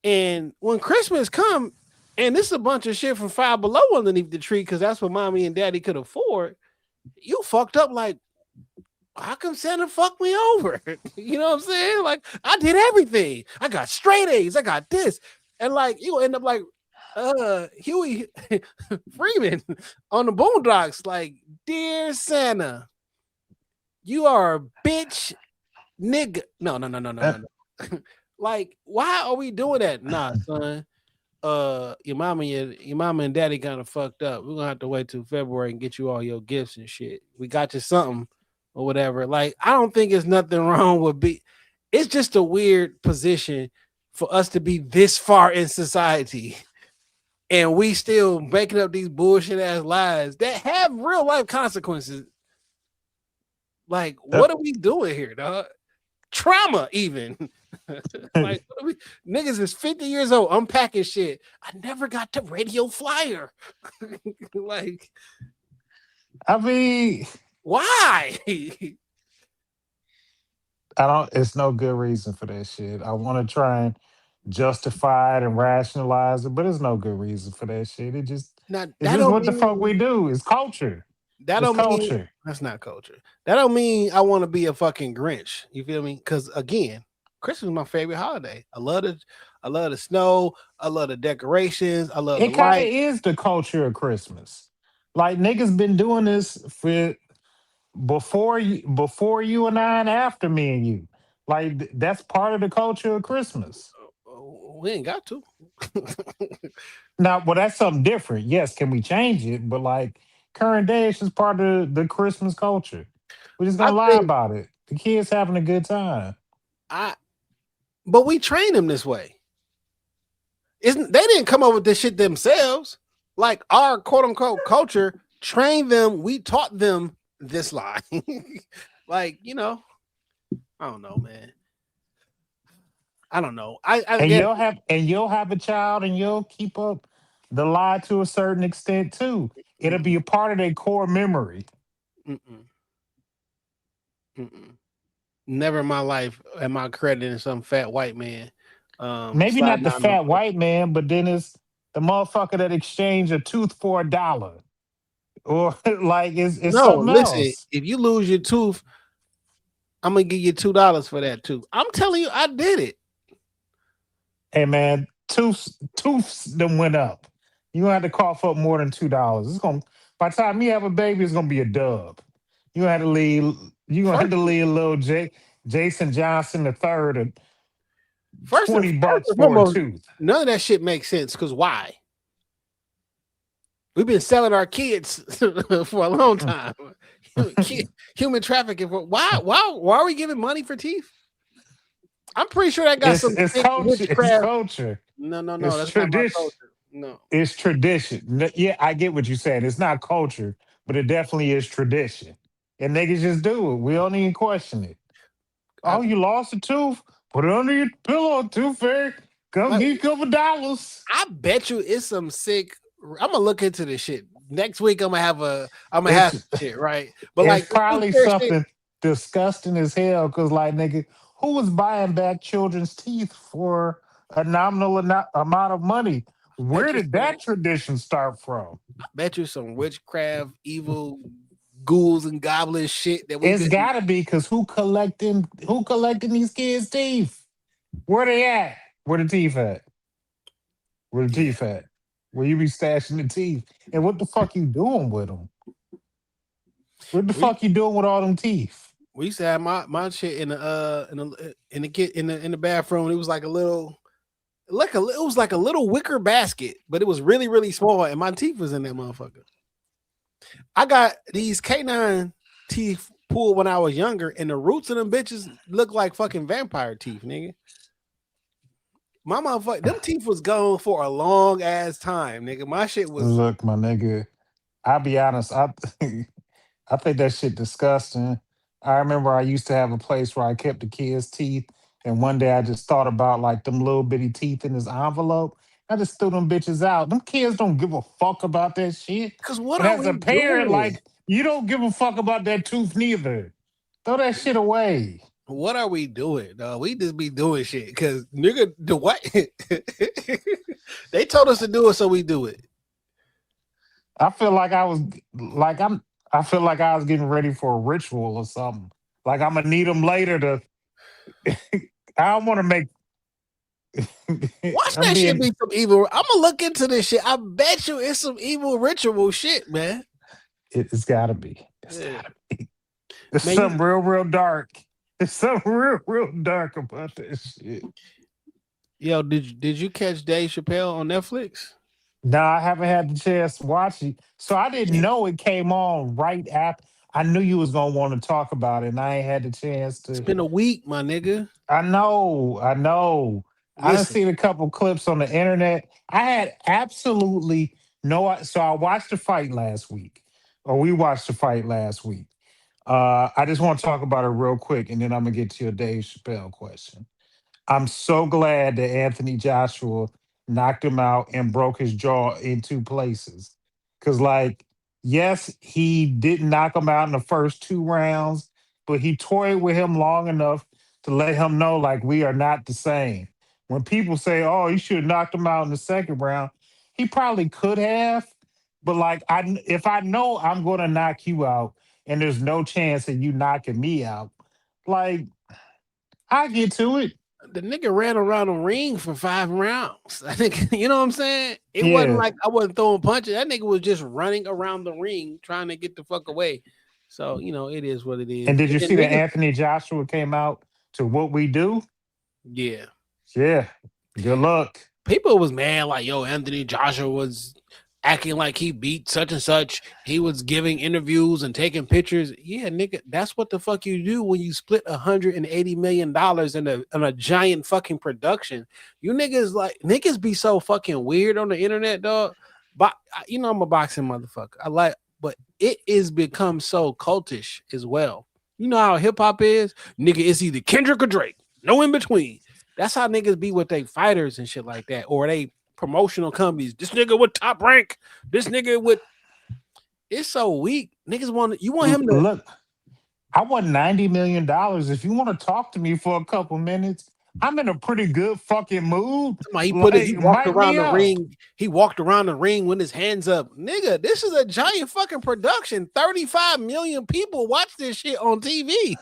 Speaker 1: And when Christmas come, and this is a bunch of shit from Five Below underneath the tree because that's what mommy and daddy could afford, you fucked up like, how come Santa fucked me over? You know what I'm saying? Like, I did everything. I got straight A's. I got this. And like, you end up like, Huey Freeman on the Boondocks, like, dear Santa, you are a bitch nigga. No. Like, why are we doing that? Nah, son. Your mama and daddy kind of fucked up. We're gonna have to wait till February and get you all your gifts and shit. We got you something or whatever. Like, I don't think there's nothing wrong with it's just a weird position for us to be this far in society. And we still making up these bullshit ass lies that have real life consequences. Like, what are we doing here, dog? Trauma, even. Like, niggas is 50 years old unpacking shit. I never got the radio flyer. Like,
Speaker 3: I mean,
Speaker 1: why?
Speaker 3: It's no good reason for that shit. I want to try and justify it and rationalize it, but there's no good reason for that shit. It's just what the fuck we do. It's culture. Culture.
Speaker 1: That's not culture. That don't mean I want to be a fucking Grinch. You feel me? Because again, Christmas is my favorite holiday. I love the snow. I love the decorations. I love
Speaker 3: it. Kind of is the culture of Christmas. Like, niggas been doing this for before you and I and after me and you. Like, that's part of the culture of Christmas.
Speaker 1: We ain't got to.
Speaker 3: Now, well, that's something different. Yes, can we change it? But like, current day, it's just part of the Christmas culture. We're just gonna lie about it. The kids having a good time.
Speaker 1: But we train them this way. They didn't come up with this shit themselves. Like, our quote unquote culture trained them. We taught them this lie. Like, you know, I don't know, man. I don't know.
Speaker 3: You'll have a child and you'll keep up the lie to a certain extent too. It'll be a part of their core memory.
Speaker 1: Never in my life am I crediting some fat white man.
Speaker 3: Maybe not the fat white man, but then it's the motherfucker that exchanged a tooth for $1. Or like it's something else.
Speaker 1: If you lose your tooth, I'm gonna give you $2 for that tooth. I'm telling you, I did it.
Speaker 3: Hey man, tooths them went up. You gonna have to cough up more than $2. It's gonna, by the time you have a baby, it's gonna be a dub. You gonna have to leave little Jason Johnson III at $20 for a tooth.
Speaker 1: None of that shit makes sense because why? We've been selling our kids for a long time. Human trafficking. Why are we giving money for teeth? I'm pretty sure that got some.
Speaker 3: It's culture.
Speaker 1: No.
Speaker 3: It's
Speaker 1: that's
Speaker 3: tradition.
Speaker 1: not my culture. No,
Speaker 3: it's tradition. Yeah, I get what you're saying. It's not culture, but it definitely is tradition. And niggas just do it. We don't even question it. Oh, you lost a tooth? Put it under your pillow, Tooth Fairy. Come
Speaker 1: Like,
Speaker 3: get a couple dollars.
Speaker 1: I bet you it's some sick. I'm gonna look into this shit next week. I'm gonna have
Speaker 3: It's
Speaker 1: some shit right. But
Speaker 3: it's
Speaker 1: like the
Speaker 3: probably
Speaker 1: fair shit,
Speaker 3: something disgusting as hell. Cause like nigga, who was buying back children's teeth for a nominal amount of money?
Speaker 1: bet
Speaker 3: Where
Speaker 1: you
Speaker 3: did
Speaker 1: some,
Speaker 3: that tradition start from?
Speaker 1: bet you some witchcraft, evil ghouls and goblins shit that we've
Speaker 3: It's
Speaker 1: been.
Speaker 3: gotta be because who collecting these kids' teeth? Where they at? Where the teeth at? Where the
Speaker 1: Yeah,
Speaker 3: teeth at? Where you be stashing the teeth? And what the fuck you doing with them? What the
Speaker 1: we
Speaker 3: fuck you doing with all them teeth?
Speaker 1: we used to have my shit in the bathroom. It was like a little. It was like a little wicker basket, but it was really, really small, and my teeth was in that motherfucker. I got these canine teeth pulled when I was younger, and the roots of them bitches look like fucking vampire teeth, nigga. My motherfucker, them teeth was gone for a long ass time, nigga. My shit was
Speaker 3: Look, my nigga, I'll be honest. I think that shit disgusting. I remember I used to have a place where I kept the kids' teeth, and one day I just thought about like them little bitty teeth in this envelope. I just threw them bitches out. Them kids don't give a fuck about that shit.
Speaker 1: because what
Speaker 3: And
Speaker 1: are
Speaker 3: as a
Speaker 1: we
Speaker 3: parent,
Speaker 1: doing?
Speaker 3: like you don't give a fuck about that tooth neither. Throw that shit away.
Speaker 1: What are we doing? We just be doing shit because nigga, the what? They told us to do it, so we do it.
Speaker 3: I feel like I was like I'm. I feel like I was getting ready for a ritual or something. Like I'm gonna need them later to. I don't want to make.
Speaker 1: Watch
Speaker 3: I'm
Speaker 1: that shit
Speaker 3: being.
Speaker 1: be some evil. I'm gonna look into this shit. I bet you it's some evil ritual shit, man.
Speaker 3: It's gotta be. It's
Speaker 1: Yeah.
Speaker 3: gotta be. There's
Speaker 1: Man,
Speaker 3: something real dark. There's something real dark about that shit.
Speaker 1: yo, did you catch Dave Chappelle on Netflix?
Speaker 3: No, I haven't had the chance to watch it, so I didn't know it came on right after. I knew you was gonna want to talk about it, and I ain't had the chance
Speaker 1: It's
Speaker 3: to.
Speaker 1: been a week, my nigga.
Speaker 3: I know, I know. I done
Speaker 1: Listen,
Speaker 3: seen a couple clips on the internet. I had absolutely no. So I watched the fight last week, or we watched the fight last week. I just want to talk about it real quick, and then I'm gonna get to your Dave Chappelle question. I'm so glad that Anthony Joshua knocked him out and broke his jaw in two places. Cause like, yes, he didn't knock him out in the first two rounds, but he toyed with him long enough to let him know like we are not the same. When people say, "Oh, you should have knocked him out in the second round," he probably could have, but like, if I know I'm going to knock you out and there's no chance of you knocking me out, like I get to it.
Speaker 1: the nigga ran around the ring for 5 rounds. I think you know what I'm saying. It wasn't
Speaker 3: Yeah.
Speaker 1: like I wasn't throwing punches. That nigga was just running around the ring trying to get the fuck away. So it is what it is.
Speaker 3: And did
Speaker 1: And
Speaker 3: you
Speaker 1: then
Speaker 3: see that
Speaker 1: niggas,
Speaker 3: Anthony Joshua came out to What We Do?
Speaker 1: yeah,
Speaker 3: Yeah. Good luck.
Speaker 1: people was mad like, yo, Anthony Joshua was acting like he beat such and such. He was giving interviews and taking pictures. Yeah, nigga, that's what the fuck you do when you split $180 million in a giant fucking production. You niggas be so fucking weird on the internet, dog. But I'm a boxing motherfucker. But it is become so cultish as well. You know how hip hop is, nigga. It's either Kendrick or Drake, no in between. That's how niggas be with they fighters and shit like that, or they promotional companies. This nigga with Top Rank. This nigga with. It's so weak. Niggas you want him to.
Speaker 3: Look, I want $90 million. If you want to talk to me for a couple minutes, I'm in a pretty good fucking mood.
Speaker 1: He
Speaker 3: Like,
Speaker 1: walked
Speaker 3: mic
Speaker 1: around
Speaker 3: me
Speaker 1: the
Speaker 3: up.
Speaker 1: ring. He walked around the ring with his hands up. Nigga, this is a giant fucking production. 35 million people watch this shit on TV.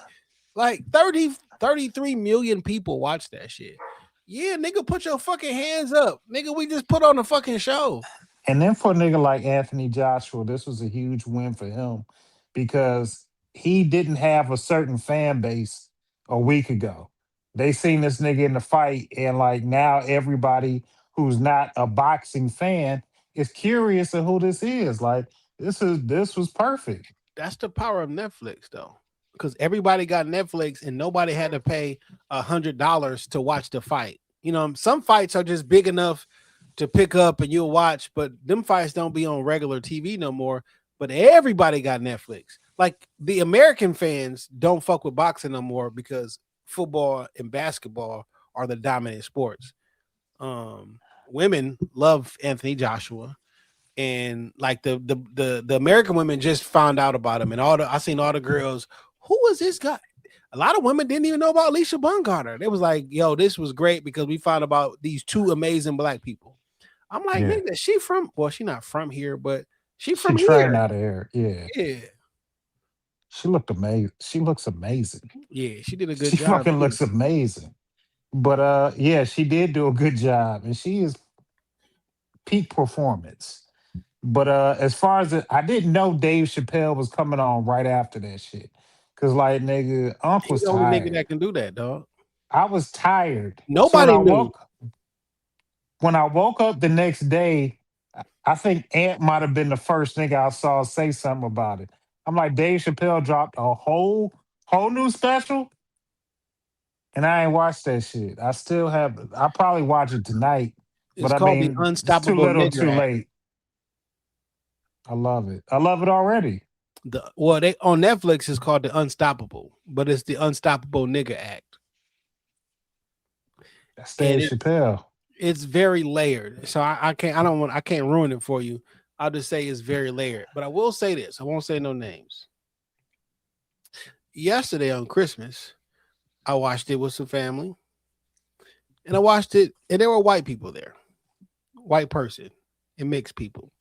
Speaker 1: Like 33 million people watch that shit. Yeah, nigga, put your fucking hands up. Nigga, we just put on a fucking show.
Speaker 3: And then for a nigga like Anthony Joshua, this was a huge win for him because he didn't have a certain fan base a week ago. They seen this nigga in the fight, and like now everybody who's not a boxing fan is curious of who this is. Like this was perfect.
Speaker 1: That's the power of Netflix, though. Because everybody got Netflix and nobody had to pay $100 to watch the fight. Some fights are just big enough to pick up and you'll watch, but them fights don't be on regular TV no more. But everybody got Netflix. Like the American fans don't fuck with boxing no more because football and basketball are the dominant sports. Women love Anthony Joshua, and like the American women just found out about him, and I seen all the girls. Who was this guy? A lot of women didn't even know about Alicia Baumgartner. They was like, "Yo, this was great because we found about these two amazing black people." I'm like,
Speaker 3: Yeah.
Speaker 1: "Nigga, she from? Well, she not from here, but she
Speaker 3: She
Speaker 1: from
Speaker 3: trained
Speaker 1: here."
Speaker 3: out of here. Yeah.
Speaker 1: Yeah,
Speaker 3: She looked amazing. She looks amazing.
Speaker 1: yeah, she did a good
Speaker 3: She
Speaker 1: job
Speaker 3: fucking
Speaker 1: too.
Speaker 3: looks amazing. But yeah, she did do a good job. And she is peak performance. But as far as I didn't know Dave Chappelle was coming on right after that shit. Cause like nigga, Unc
Speaker 1: He's
Speaker 3: was
Speaker 1: the only nigga
Speaker 3: tired.
Speaker 1: that can do that, dog.
Speaker 3: I was tired. So
Speaker 1: Nobody knew.
Speaker 3: when I woke up the next day, I think Ant might have been the first nigga I saw say something about it. I'm like, Dave Chappelle dropped a whole new special, and I ain't watched that shit. I still have. I probably watch it tonight, but
Speaker 1: It's
Speaker 3: I
Speaker 1: called the
Speaker 3: mean, it's too
Speaker 1: Unstoppable
Speaker 3: little,
Speaker 1: Nigger
Speaker 3: too
Speaker 1: Act.
Speaker 3: late. I love it. I love it already.
Speaker 1: They on Netflix is called the Unstoppable, but it's the Unstoppable Nigger Act,
Speaker 3: That's
Speaker 1: and
Speaker 3: Dave Chappelle.
Speaker 1: it's very layered. So I can't ruin it for you. I'll just say it's very layered. But I will say this. I won't say no names. Yesterday on Christmas, I watched it with some family, and I watched it, and there were white people there, white person, and mixed people,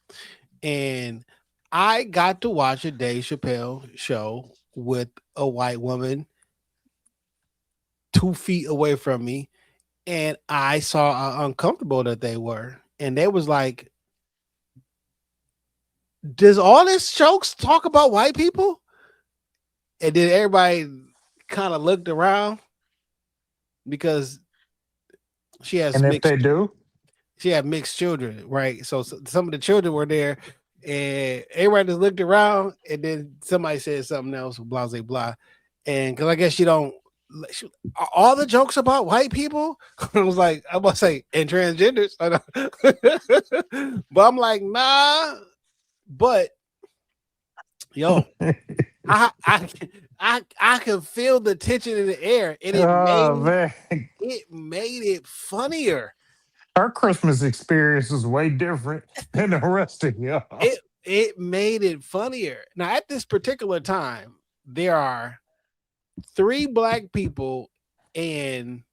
Speaker 1: and I got to watch a Dave Chappelle show with a white woman 2 feet away from me, and I saw how uncomfortable that they were, and they was like, "Does all this jokes talk about white people?" And then everybody kind of looked around because she has
Speaker 3: And if
Speaker 1: mixed
Speaker 3: they do,
Speaker 1: she had mixed children, right? So some of the children were there, and everybody just looked around, and then somebody said something else, blah blah blah, and because I guess are all the jokes about white people. I was like, I must say, and transgenders, I know. But I'm like, nah. But yo, I can feel the tension in the air, and
Speaker 3: oh man,
Speaker 1: it made it funnier.
Speaker 3: her Christmas experience is way different than the rest of y'all.
Speaker 1: It made it funnier. Now at this particular time, there are 3 black people and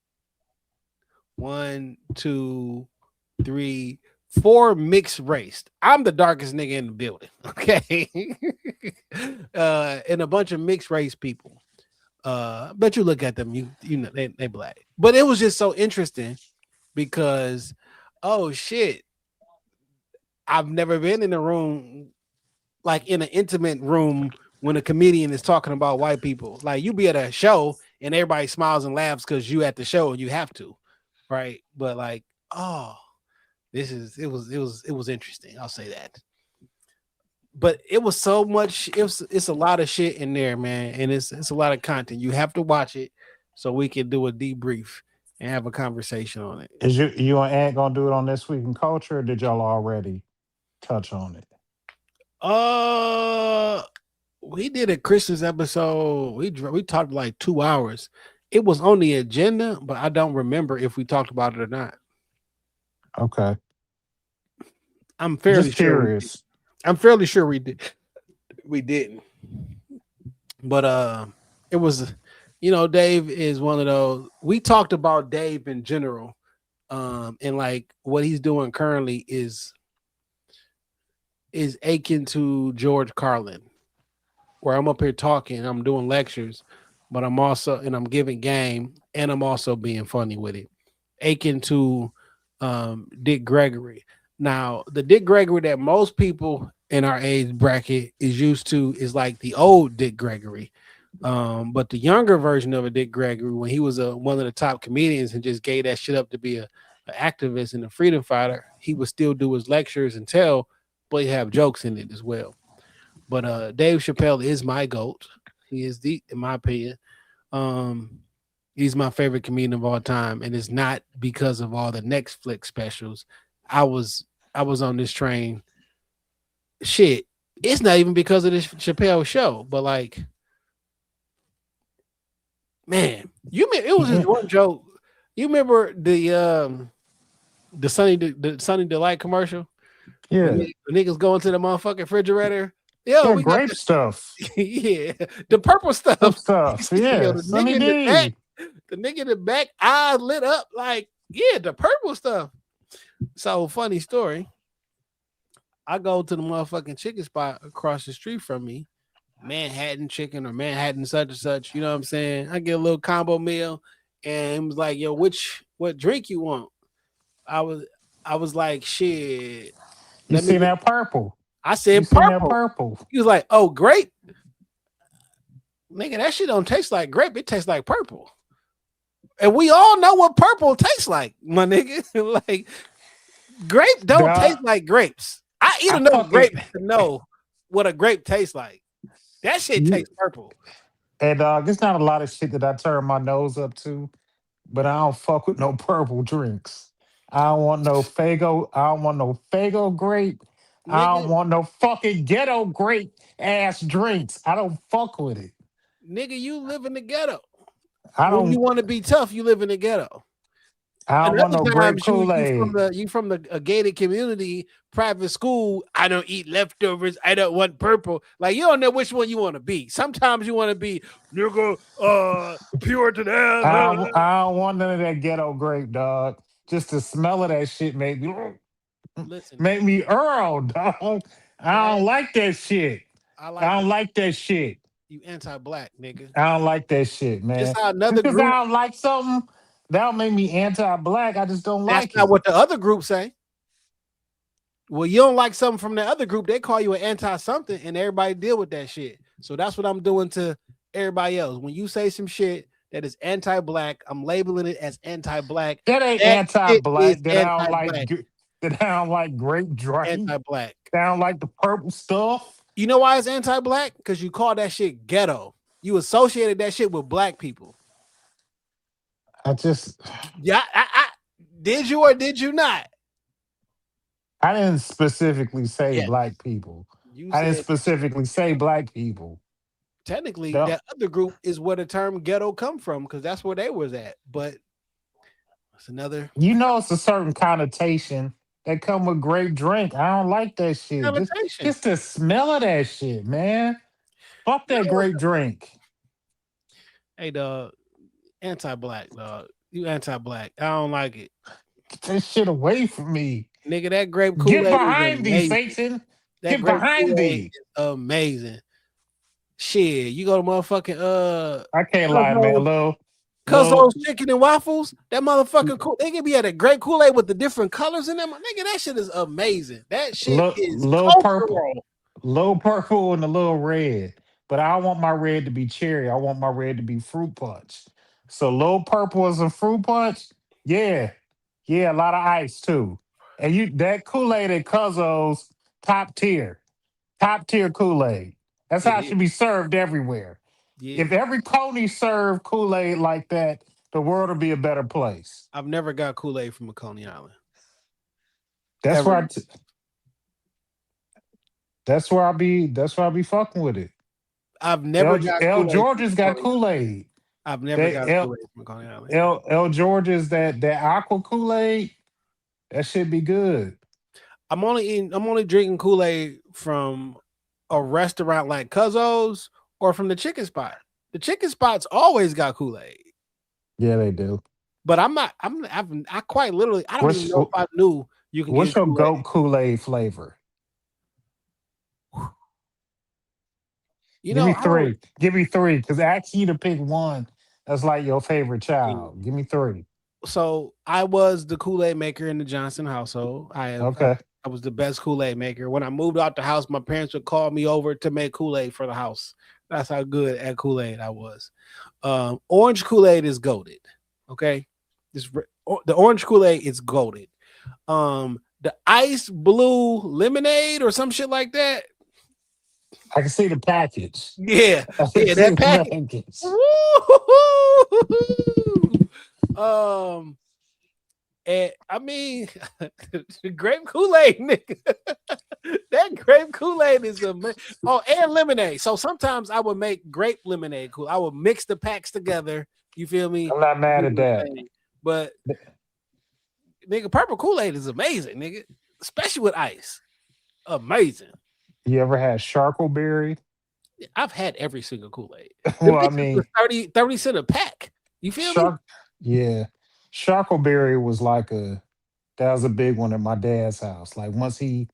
Speaker 1: 1, 2, 3, 4 mixed race. I'm the darkest nigga in the building. Okay. And a bunch of mixed race people. But you look at them, you know they black. But it was just so interesting because oh shit, I've never been in a room like in an intimate room when a comedian is talking about white people. Like you be at a show and everybody smiles and laughs because you at the show and you have to, right? But like, oh, it was interesting. I'll say that. But it was so much. It's a lot of shit in there, man, and it's a lot of content. You have to watch it so we can do a debrief and have a conversation on it.
Speaker 3: Is you and Ant gonna do it on This Week in Culture, or did y'all already touch on it?
Speaker 1: We did a Christmas episode. We talked like 2 hours. It was on the agenda, but I don't remember if we talked about it or not.
Speaker 3: Okay.
Speaker 1: I'm fairly
Speaker 3: Just
Speaker 1: sure.
Speaker 3: curious.
Speaker 1: I'm fairly sure we did. We didn't. But it was, Dave is one of those. We talked about Dave in general, and like what he's doing currently is akin to George Carlin, where I'm up here talking, I'm doing lectures, but I'm giving game, and I'm also being funny with it. Akin to Dick Gregory. Now, the Dick Gregory that most people in our age bracket is used to is like the old Dick Gregory. But the younger version of a Dick Gregory, when he was one of the top comedians and just gave that shit up to be an activist and a freedom fighter, he would still do his lectures and tell, but he have jokes in it as well. But Dave Chappelle is my GOAT. He is in my opinion. He's my favorite comedian of all time, and it's not because of all the Netflix specials. I was on this train. Shit, it's not even because of this Chappelle show, but like, Man, it was just one joke. You remember the Sunny Delight commercial?
Speaker 3: Yeah.
Speaker 1: When the niggas go into the motherfucking refrigerator. Yo,
Speaker 3: Yeah,
Speaker 1: we got
Speaker 3: grape stuff.
Speaker 1: yeah, the purple stuff.
Speaker 3: Some stuff. Yeah.
Speaker 1: The
Speaker 3: Sunny
Speaker 1: nigga in the back,
Speaker 3: D.
Speaker 1: the nigga in the back, eyes lit up like, yeah, the purple stuff. So funny story. I go to the motherfucking chicken spot across the street from me, Manhattan chicken or Manhattan such and such. You know what I'm saying? I get a little combo meal, and it was like, yo, what drink you want? I was like, shit.
Speaker 3: You seen that purple?
Speaker 1: I said
Speaker 3: You seen that
Speaker 1: purple.
Speaker 3: purple?
Speaker 1: He was like, oh, grape. Nigga, that shit don't taste like grape. It tastes like purple. And we all know what purple tastes like, my nigga. Like, grape don't taste like grapes. I eat enough grape to know what a grape tastes like. That shit tastes purple.
Speaker 3: And there's not a lot of shit that I turn my nose up to, but I don't fuck with no purple drinks. I don't want no Fago. I don't want no Fago grape.
Speaker 1: Nigga,
Speaker 3: I don't want no fucking ghetto grape ass drinks. I don't fuck with it.
Speaker 1: Nigga, you live in the ghetto.
Speaker 3: I don't.
Speaker 1: When you want to be tough, you live in the ghetto.
Speaker 3: I don't want no grape Kool-Aid.
Speaker 1: You from a gated community, private school. I don't eat leftovers. I don't want purple. Like, you don't know which one you want to be. Sometimes you want to be nigga, pure to that.
Speaker 3: I don't want none of that ghetto grape, dog. Just the smell of that shit make me Earl, dog. I don't like that shit. I don't like that shit.
Speaker 1: You anti-black, nigga.
Speaker 3: I don't like that shit, man.
Speaker 1: Just how another
Speaker 3: because
Speaker 1: group,
Speaker 3: I don't like something, that don't make me anti-black. I just don't like it.
Speaker 1: That's not what the other group say. Well, you don't like something from the other group, they call you an anti-something, and everybody deal with that shit. So that's what I'm doing to everybody else. When you say some shit that is anti-black, I'm labeling it as anti-black.
Speaker 3: That ain't anti-black. That I don't like grape drink.
Speaker 1: Anti-black.
Speaker 3: I don't like the purple stuff.
Speaker 1: You know why it's anti-black? Because you call that shit ghetto. You associated that shit with black people. I did you or did you not?
Speaker 3: I didn't specifically say black people. I didn't specifically say black people.
Speaker 1: Technically, that other group is where the term ghetto come from, because that's where they was at. But it's another.
Speaker 3: You know, it's a certain connotation that come with grape drink. I don't like that shit. Just the smell of that shit, man. Fuck that grape drink.
Speaker 1: Hey, dog. Anti-black, dog. You anti-black. I don't like it.
Speaker 3: Get that shit away from me.
Speaker 1: Nigga, that grape Kool-Aid.
Speaker 3: Get behind me, Satan. Get behind me.
Speaker 1: Amazing. Shit, you go to motherfucking
Speaker 3: I can't lie, man.
Speaker 1: Cause those chicken and waffles, that motherfucking cool. They can be at a great Kool-Aid with the different colors in them. Nigga, that shit is amazing. That shit is
Speaker 3: little purple, little purple and a little red. But I don't want my red to be cherry. I want my red to be fruit punch. So little purple is a fruit punch. Yeah, a lot of ice too. And that Kool-Aid at Cuzzo's top tier Kool-Aid. That's how it should be served everywhere. Yeah. If every pony served Kool-Aid like that, the world would be a better place.
Speaker 1: I've never got Kool-Aid from a Coney Island.
Speaker 3: That's where I be fucking with it.
Speaker 1: I've never got
Speaker 3: L. George's got Kool-Aid.
Speaker 1: I've never got Kool-Aid from Coney Island.
Speaker 3: L. George's that aqua Kool-Aid, that should be good.
Speaker 1: I'm only drinking Kool-Aid from a restaurant like Cuzzo's or from the chicken spot. The chicken spots always got Kool-Aid.
Speaker 3: Yeah, they do.
Speaker 1: But I quite literally, I don't even know if I knew you can
Speaker 3: what's
Speaker 1: get
Speaker 3: your goat Kool-Aid flavor? Give me three. Because I asked you to pick one that's like your favorite child. Give me three.
Speaker 1: So I was the Kool-Aid maker in the Johnson household. I was the best Kool-Aid maker. When I moved out the house, my parents would call me over to make Kool-Aid for the house. That's how good at Kool-Aid I was. Orange Kool-Aid is goated. Okay. The orange Kool-Aid is goated. The ice blue lemonade or some shit like that.
Speaker 3: I can see the package.
Speaker 1: Yeah, that package. And I mean, grape Kool-Aid, nigga. That grape Kool-Aid Kool-Aid is amazing. Oh, and lemonade. So sometimes I would make grape lemonade. Cool. I would mix the packs together. You feel me?
Speaker 3: I'm not mad at that.
Speaker 1: But nigga, purple Kool-Aid is amazing, nigga. Especially with ice. Amazing.
Speaker 3: You ever had Sharkleberry?
Speaker 1: I've had every single Kool-Aid.
Speaker 3: Well, I
Speaker 1: The
Speaker 3: mean,
Speaker 1: 30 cent a pack. You feel me?
Speaker 3: Yeah. Sharkleberry was that was a big one at my dad's house. Like once he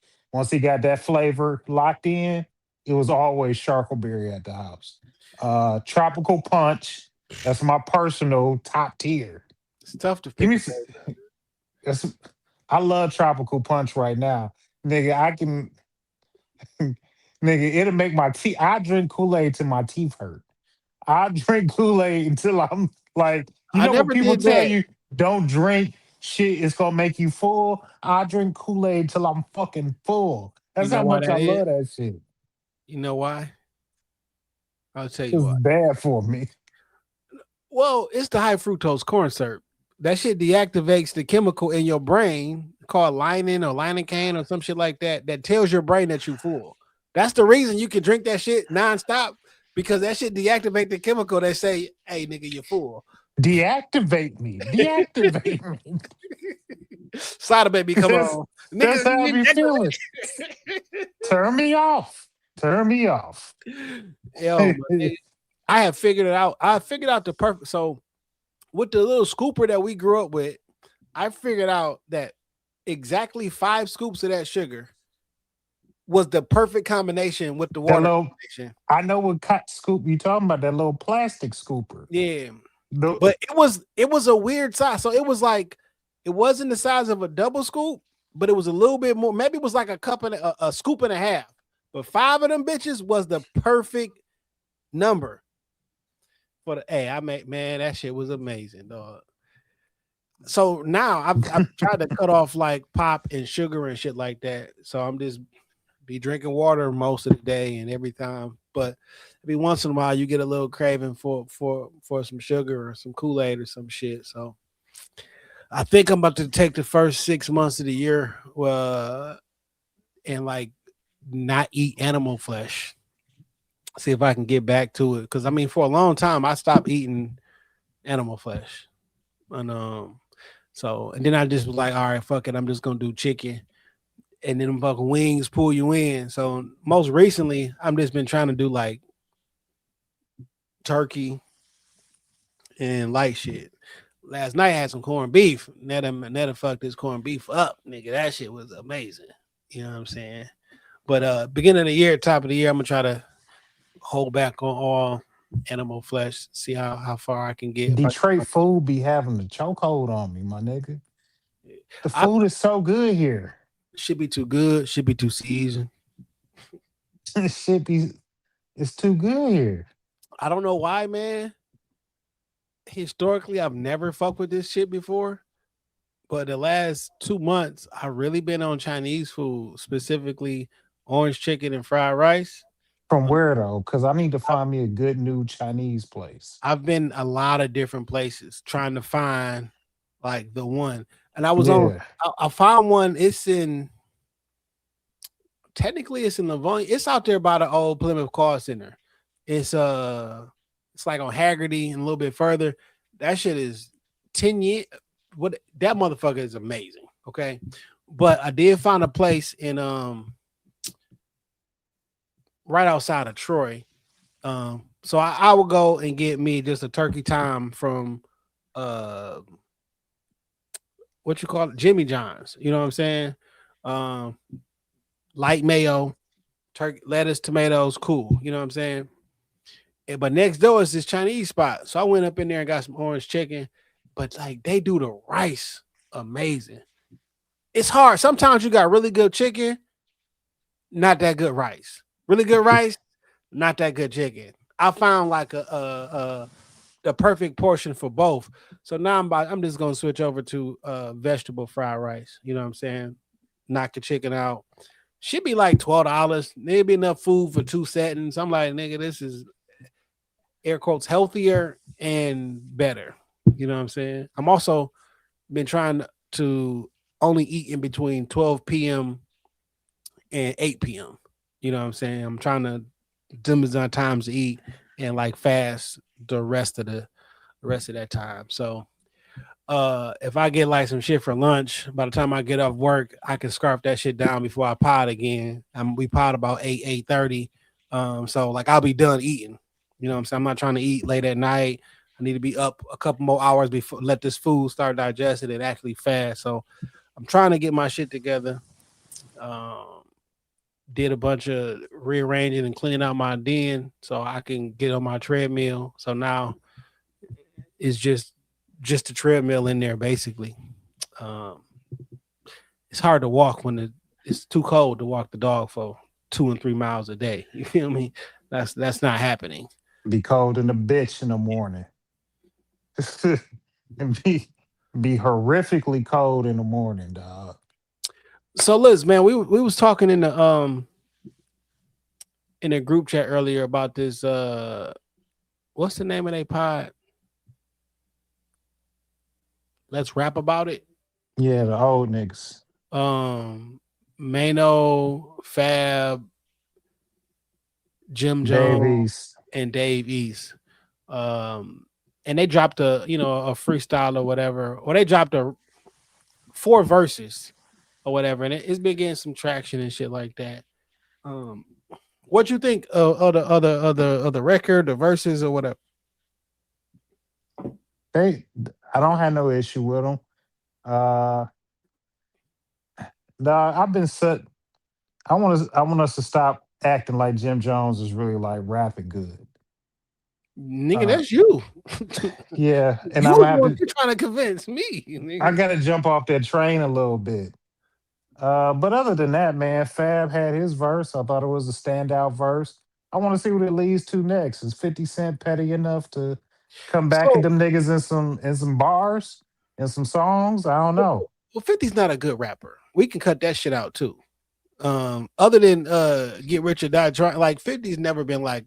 Speaker 3: got that flavor locked in, it was always Sharkleberry at the house. Tropical Punch, that's my personal top tier.
Speaker 1: It's tough to
Speaker 3: Give
Speaker 1: pick.
Speaker 3: me I love Tropical Punch right now. Nigga, I can nigga, it'll make my teeth. I drink Kool-Aid till my teeth hurt. I drink Kool-Aid until I'm like,
Speaker 1: I
Speaker 3: when
Speaker 1: never
Speaker 3: people
Speaker 1: did
Speaker 3: tell
Speaker 1: that.
Speaker 3: you don't drink shit, it's gonna make you full. I drink Kool-Aid till I'm fucking full. That's
Speaker 1: You know
Speaker 3: how
Speaker 1: why
Speaker 3: much
Speaker 1: that
Speaker 3: I
Speaker 1: is?
Speaker 3: love that shit.
Speaker 1: You know why? I'll tell you
Speaker 3: It's
Speaker 1: why.
Speaker 3: bad for me.
Speaker 1: Well, it's the high fructose corn syrup. That shit deactivates the chemical in your brain called lining or lidocaine or some shit like that that tells your brain that you're full. That's the reason you can drink that shit nonstop, because that shit deactivate the chemical that say, hey, nigga, you're full.
Speaker 3: Deactivate me. Deactivate me.
Speaker 1: Cider baby, come on.
Speaker 3: That's
Speaker 1: Nigga,
Speaker 3: how I be feeling. Turn me off. Turn me off.
Speaker 1: Yo, man, I have figured it out. I figured out the perfect. So with the little scooper that we grew up with, I figured out that exactly 5 scoops of that sugar was the perfect combination with the water combination.
Speaker 3: I know what scoop you talking about, that little plastic scooper.
Speaker 1: Yeah. But it was a weird size. So it was like, it wasn't the size of a double scoop, but it was a little bit more. Maybe it was like a scoop and a half. But 5 of them bitches was the perfect number. For man, that shit was amazing, dog. So now I've tried to cut off like pop and sugar and shit like that. So I'm just be drinking water most of the day and every time. But every once in a while you get a little craving for some sugar or some Kool-Aid or some shit. So I think I'm about to take the first 6 months of the year and like not eat animal flesh. See if I can get back to it. Because I mean, for a long time I stopped eating animal flesh. And then I just was like, all right, fuck it, I'm just gonna do chicken. And then them fucking wings pull you in. So most recently, I've just been trying to do like turkey and light shit. Last night I had some corned beef. Netta fucked this corned beef up, nigga. That shit was amazing. You know what I'm saying? But beginning of the year, top of the year, I'm gonna try to hold back on all animal flesh, see how far I can get.
Speaker 3: Detroit food be having the chokehold on me, my nigga. The food is so good here.
Speaker 1: Should be too good, should be too seasoned.
Speaker 3: It's too good here.
Speaker 1: I don't know why, man. Historically, I've never fucked with this shit before. But the last 2 months, I've really been on Chinese food, specifically orange chicken and fried rice.
Speaker 3: From where though? Because I need to find me a good new Chinese place.
Speaker 1: I've been a lot of different places trying to find like the one. And I was on, I found one. Technically it's in Livonia. It's out there by the old Plymouth Car Center. It's like on Haggerty and a little bit further. That shit is 10 years. That motherfucker is amazing. Okay. But I did find a place in right outside of Troy. So I will go and get me just a turkey time from what you call it, Jimmy John's. You know what I'm saying? Light mayo, turkey, lettuce, tomatoes, cool. You know what I'm saying? But next door is this Chinese spot. So I went up in there and got some orange chicken. But like they do the rice amazing. It's hard. Sometimes you got really good chicken, not that good rice. Really good rice, not that good chicken. I found like the perfect portion for both. So now I'm just gonna switch over to vegetable fried rice. You know what I'm saying? Knock the chicken out. Should be like $12. Maybe enough food for 2 settings. I'm like, nigga, this is air quotes healthier and better. You know what I'm saying? I'm also been trying to only eat in between 12 p.m. and 8 p.m. You know what I'm saying? I'm trying to dim the times to eat and like fast the rest of that time. So if I get like some shit for lunch, by the time I get off work, I can scarf that shit down before I pod again. We pod about 8:30. So like I'll be done eating. You know what I'm saying? I'm not trying to eat late at night. I need to be up a couple more hours before let this food start digesting and actually fast. So I'm trying to get my shit together. Um, did a bunch of rearranging and cleaning out my den so I can get on my treadmill. So now it's just a treadmill in there basically. Um, it's hard to walk when it's too cold to walk the dog for 2 and 3 miles a day. You feel me? That's not happening.
Speaker 3: Be cold in the bitch in the morning. And be horrifically cold in the morning, dog.
Speaker 1: So Liz, man, we was talking in a group chat earlier about this what's the name of their pod? Let's rap about it.
Speaker 3: Yeah, the old niggas.
Speaker 1: Mano, Fab, Jim Jones,
Speaker 3: Davies.
Speaker 1: and Dave East. And they dropped a freestyle or whatever, or they dropped 4 verses or whatever, and it's been getting some traction and shit like that. What you think of the record, the verses or whatever?
Speaker 3: I don't have no issue with them. Dog, I've been set. I want us to stop acting like Jim Jones is really like rapping good.
Speaker 1: Nigga,
Speaker 3: Uh,
Speaker 1: that's you.
Speaker 3: yeah, and
Speaker 1: You
Speaker 3: I'm
Speaker 1: was
Speaker 3: gonna
Speaker 1: the
Speaker 3: have
Speaker 1: one
Speaker 3: to.
Speaker 1: you're trying to convince me,
Speaker 3: I
Speaker 1: nigga.
Speaker 3: gotta jump off that train a little bit. But other than that, man, Fab had his verse. I thought it was a standout verse. I want to see what it leads to next. Is 50 Cent petty enough to come back at
Speaker 1: So,
Speaker 3: them niggas in some bars and some songs? I don't know.
Speaker 1: well, 50's not a good rapper. We can cut that shit out too. Other than Get Rich or Die Trying, like 50's never been like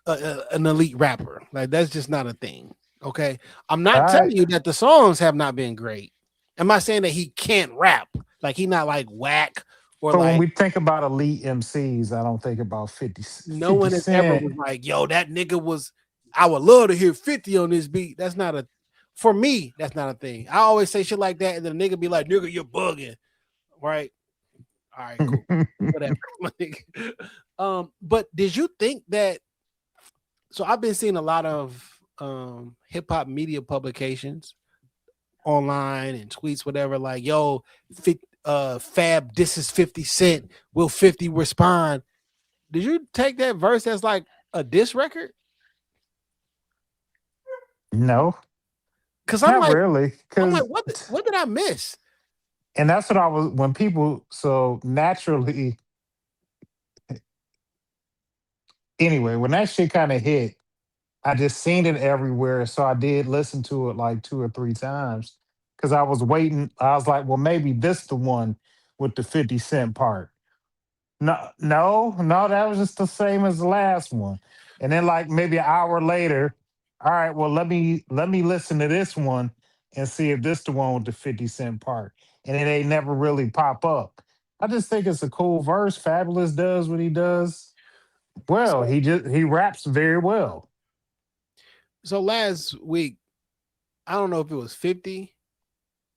Speaker 1: an elite rapper. Like that's just not a thing. Okay, I'm
Speaker 3: All
Speaker 1: not telling
Speaker 3: right.
Speaker 1: you that the songs have not been great. I'm not saying that he can't rap. Like he not like whack or
Speaker 3: But when
Speaker 1: like
Speaker 3: we think about elite MCs, I don't think about 50,
Speaker 1: no
Speaker 3: 50
Speaker 1: one has ever
Speaker 3: Cent.
Speaker 1: was like, yo, that nigga was. I would love to hear 50 on this beat. That's not a for me. That's not a thing. I always say shit like that, and then a nigga be like, nigga, you're bugging, right? All right, cool, whatever. But did you think that? So I've been seeing a lot of hip hop media publications online and tweets, whatever, like, yo, Fab, this is 50 Cent. Will 50 respond? Did you take that verse as like a diss record?
Speaker 3: No,
Speaker 1: Cause
Speaker 3: not really.
Speaker 1: I'm like,
Speaker 3: Cause
Speaker 1: what did I miss?
Speaker 3: and that's what I was when people so naturally anyway, when that shit kind of hit, I just seen it everywhere. So I did listen to it like 2 or 3 times because I was waiting. I was like, well, maybe this the one with the 50 Cent part. No, no, no, that was just the same as the last one. And then like maybe an hour later, all right, well, let me listen to this one and see if this the one with the 50 Cent part. And it ain't never really pop up. I just think it's a cool verse. Fabulous does what he does well.
Speaker 1: So
Speaker 3: He raps very well.
Speaker 1: so last week, I don't know if it was 50.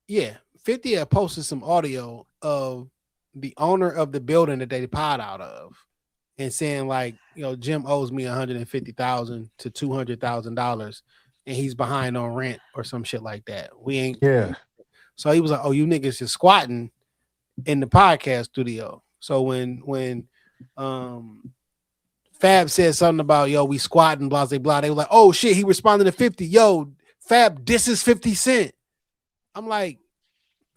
Speaker 1: Yeah, 50 had posted some audio of the owner of the building that they pod out of and saying like, Jim owes me 150,000 to $200,000 and he's behind on rent or some shit like that. We ain't.
Speaker 3: Yeah.
Speaker 1: So he was like, "Oh, you niggas just squatting in the podcast studio." So when Fab said something about, yo, we squatting, blah blah blah, they were like, "Oh shit," he responded to 50. Yo, Fab, this is 50 Cent. I'm like,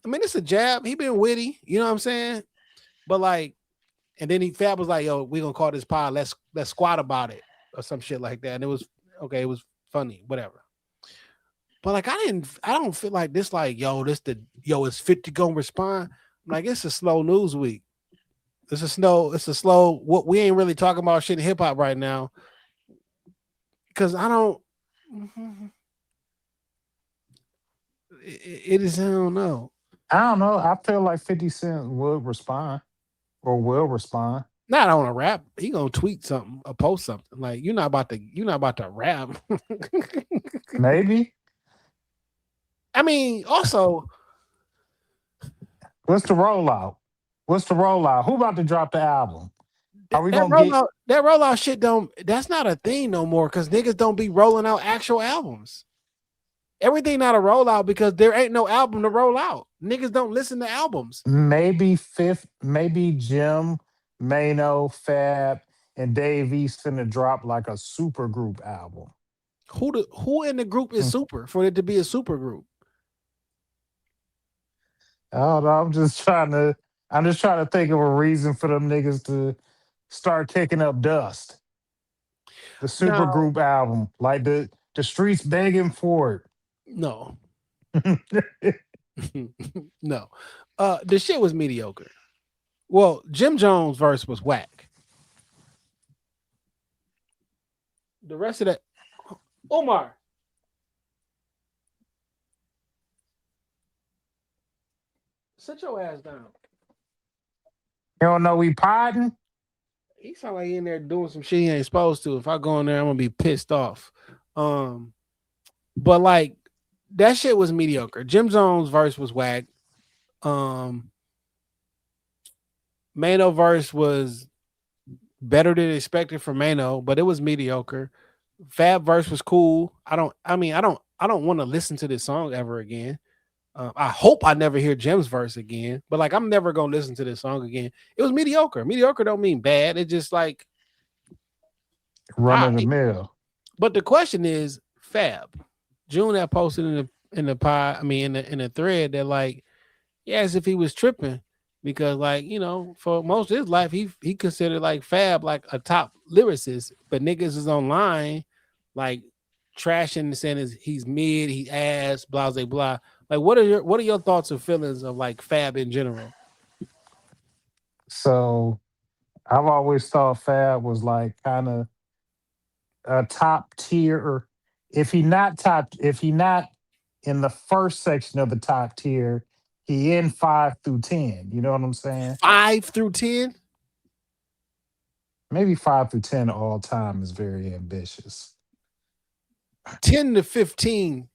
Speaker 1: I mean, it's a jab. He been witty, you know what I'm saying? But like, and then Fab was like, "Yo, we gonna call this pod. Let's squat about it or some shit like that." And it was okay. It was funny, whatever. But like, I don't feel like this. Like, is 50 gonna respond? I'm like, it's a slow news week. It's a slow. What we ain't really talking about shit in hip hop right now because I don't. It is. I don't know.
Speaker 3: I don't know. I feel like 50 Cent would respond. or will respond.
Speaker 1: Not on a rap. He gonna tweet something or post something. Like you're not about to rap.
Speaker 3: Maybe.
Speaker 1: I mean, also
Speaker 3: What's the rollout? What's the rollout? Who about to drop the album? Are we
Speaker 1: that
Speaker 3: gonna get
Speaker 1: rollout shit that's not a thing no more because niggas don't be rolling out actual albums. Everything not a rollout because there ain't no album to roll out. Niggas don't listen to albums.
Speaker 3: maybe Jim, Mano, Fab, and Dave East finna drop like a super group album.
Speaker 1: Who in the group is
Speaker 3: Hmm.
Speaker 1: super for it to be a super group?
Speaker 3: I don't know. I'm just trying to think of a reason for them niggas to start kicking up dust. The super
Speaker 1: No,
Speaker 3: group album. Like the streets begging for
Speaker 1: no,
Speaker 3: it.
Speaker 1: no. The shit was mediocre. Well, Jim Jones' verse was whack. The rest of that, Omar. Sit your ass down.
Speaker 3: You don't know we potting?
Speaker 1: He sound like he in there doing some shit he ain't supposed to. If I go in there, I'm gonna be pissed off. But like that shit was mediocre. Jim Jones' verse was whack. Mano verse was better than expected for Mano, but it was mediocre. Fab verse was cool. I don't want to listen to this song ever again. I hope I never hear Jim's verse again, but like I'm never gonna listen to this song again. It was mediocre. Mediocre don't mean bad. It's just like
Speaker 3: Run
Speaker 1: all
Speaker 3: of the
Speaker 1: right.
Speaker 3: mill.
Speaker 1: But the question is, Fab, June that posted in the pie, I mean in the thread that like, yeah, as if he was tripping because like, you know, for most of his life he considered like Fab like a top lyricist, but niggas is online like trashing and saying he's mid, he ass, blah blah blah. Like what are your thoughts and feelings of like Fab in general?
Speaker 3: So I've always thought Fab was like kind of a top tier. If he not in the first section of the top tier, he in 5 through 10. You know what I'm saying?
Speaker 1: 5 through 10?
Speaker 3: Maybe 5 through 10 all time is very ambitious.
Speaker 1: 10 to 15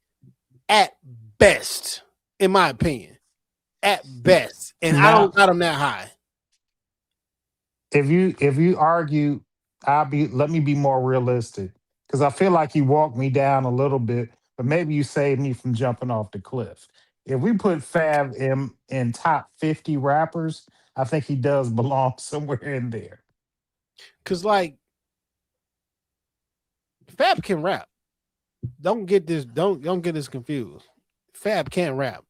Speaker 1: at best, in my opinion. At best. And I
Speaker 3: Now,
Speaker 1: don't got him that high.
Speaker 3: if you argue, let me be more realistic because I feel like you walked me down a little bit, but maybe you saved me from jumping off the cliff. If we put Fab in top 50 rappers, I think he does belong somewhere in there.
Speaker 1: Cause like Fab can rap. Don't get this confused. Fab can't rap.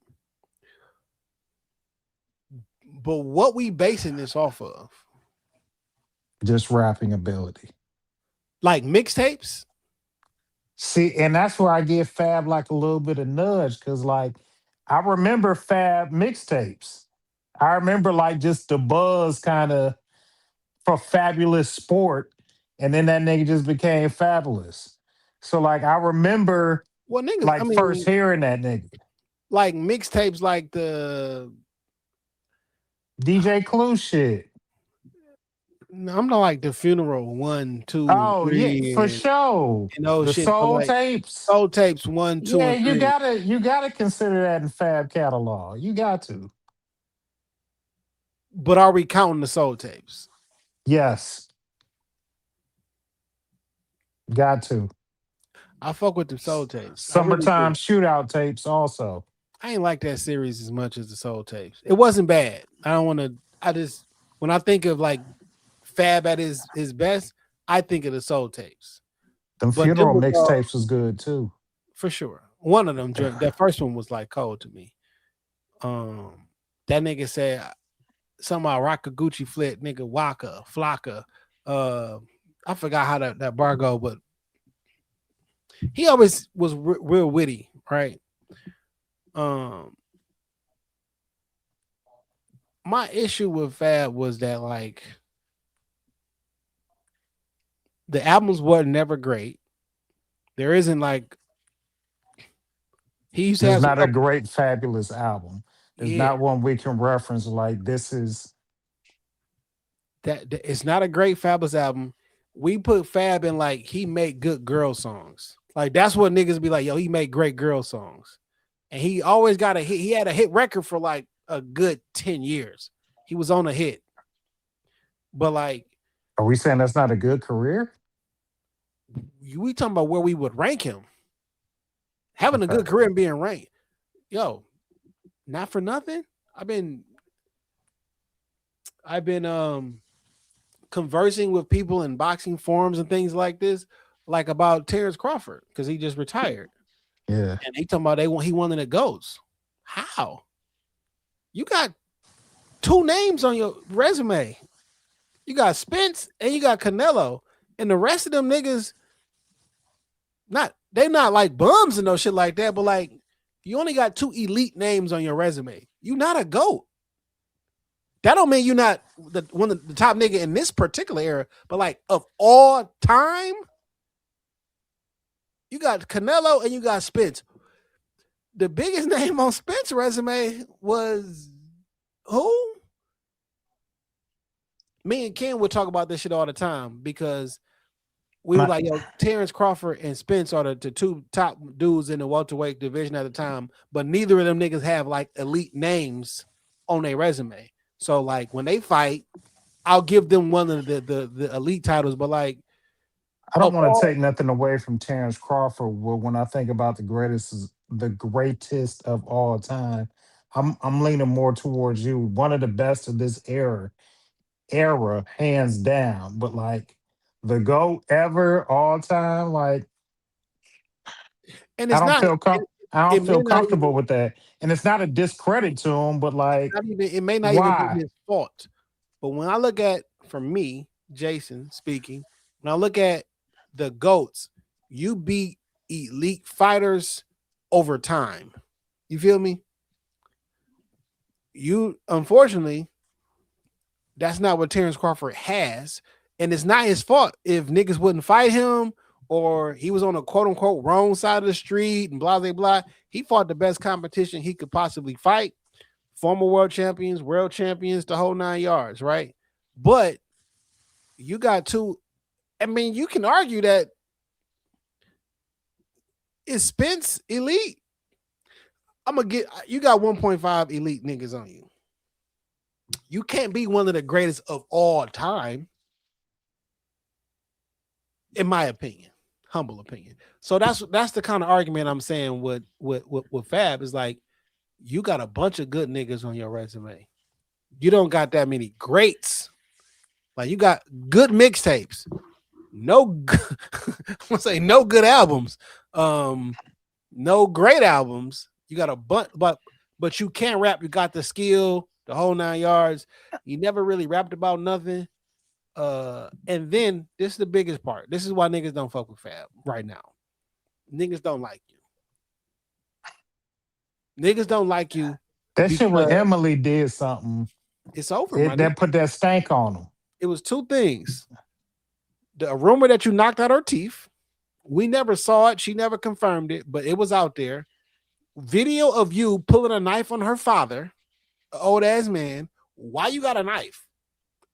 Speaker 1: But what we basing this off of?
Speaker 3: Just rapping ability.
Speaker 1: Like mixtapes?
Speaker 3: See, and that's where I give Fab like a little bit of nudge because, like, I remember Fab mixtapes. I remember like just the buzz kind of for Fabulous Sport, and then that nigga just became fabulous. So, like, I remember
Speaker 1: Well, niggas, I
Speaker 3: like first
Speaker 1: mean,
Speaker 3: hearing that nigga.
Speaker 1: like mixtapes like the
Speaker 3: DJ Clue shit.
Speaker 1: I'm not like the funeral 1, 2, and
Speaker 3: Oh yeah,
Speaker 1: 3
Speaker 3: for sure.
Speaker 1: and those
Speaker 3: The
Speaker 1: shit. But
Speaker 3: soul
Speaker 1: like
Speaker 3: tapes.
Speaker 1: soul tapes 1, 2,
Speaker 3: Yeah,
Speaker 1: and 3.
Speaker 3: you gotta consider that in Fab catalog. You got to.
Speaker 1: But are we counting the soul tapes?
Speaker 3: Yes. Got to.
Speaker 1: I fuck with the soul tapes. I really
Speaker 3: Summertime
Speaker 1: do.
Speaker 3: shootout tapes also.
Speaker 1: I ain't like that series as much as the soul tapes. It wasn't bad. I don't want to. I just when I think of like Fab at his best, I think of the soul tapes.
Speaker 3: Them
Speaker 1: But them
Speaker 3: funeral
Speaker 1: was
Speaker 3: mixtapes was good too.
Speaker 1: for sure. One of them, that first one was like cold to me. That nigga said something about Rakaguchi Flit, nigga Waka Flocka. I forgot how that bar go, but he always was real witty, right? My issue with Fab was that like the albums were never great. There isn't like he used to
Speaker 3: There's
Speaker 1: have some
Speaker 3: not a great fabulous album. There's
Speaker 1: yeah.
Speaker 3: not one we can reference like this is
Speaker 1: It's not a great Fabulous album. We put Fab in like he made good girl songs. Like that's what niggas be like, yo, he made great girl songs. And he always got a hit. He had a hit record for like a good 10 years. He was on a hit. But like,
Speaker 3: Are we saying that's not a good career?
Speaker 1: we talking about where we would rank him. Having a
Speaker 3: Okay.
Speaker 1: good career and being ranked. Yo, not for nothing. I've been conversing with people in boxing forums and things like this, like about Terrence Crawford, because he just retired.
Speaker 3: Yeah.
Speaker 1: And he talking about he one of the GOATs. How? You got two names on your resume. You got Spence and you got Canelo. And the rest of them niggas, they not like bums and no shit like that, but like you only got two elite names on your resume. You not a GOAT. That don't mean you're not one of the top nigga in this particular era, but like of all time, you got Canelo and you got Spence. The biggest name on Spence's resume was who? Me and Ken would talk about this shit all the time because we were like, yo, Terrence Crawford and Spence are the two top dudes in the welterweight division at the time, but neither of them niggas have like elite names on their resume. So like when they fight, I'll give them one of the elite titles, but like
Speaker 3: I don't want to take nothing away from Terrence Crawford. But when I think about the greatest of all time, I'm leaning more towards you. One of the best of this era, hands down. But like the GOAT ever, all time, like
Speaker 1: and
Speaker 3: I
Speaker 1: it's
Speaker 3: don't
Speaker 1: not
Speaker 3: feel I don't
Speaker 1: may
Speaker 3: feel
Speaker 1: not
Speaker 3: comfortable
Speaker 1: even,
Speaker 3: with that. And it's not a discredit to him, but like,
Speaker 1: it may not even be
Speaker 3: why?
Speaker 1: his fault. But when I look at, for me, Jason speaking, when I look at the GOATs, you beat elite fighters over time. You feel me? You, unfortunately, that's not what Terrence Crawford has. And it's not his fault if niggas wouldn't fight him or he was on a quote unquote wrong side of the street and blah, blah, blah. He fought the best competition he could possibly fight. Former world champions, the whole 9 yards, right? But you got two. I mean, you can argue that is Spence elite? You got 1.5 elite niggas on you. You can't be one of the greatest of all time, in my opinion, humble opinion. So that's the kind of argument I'm saying with Fab is like, you got a bunch of good niggas on your resume. You don't got that many greats. Like you got good mixtapes. No, let's say no good albums. No great albums. You got a bunch, but you can't rap. You got the skill, the whole 9 yards. You never really rapped about nothing. And then this is the biggest part. This is why niggas don't fuck with Fab right now. Niggas don't like you. Niggas don't like you.
Speaker 3: That shit with Emily did something.
Speaker 1: It's over.
Speaker 3: That put that stank on him.
Speaker 1: It was two things. The rumor that you knocked out her teeth. We never saw it. She never confirmed it, but it was out there. Video of you pulling a knife on her father, an old ass man. Why you got a knife?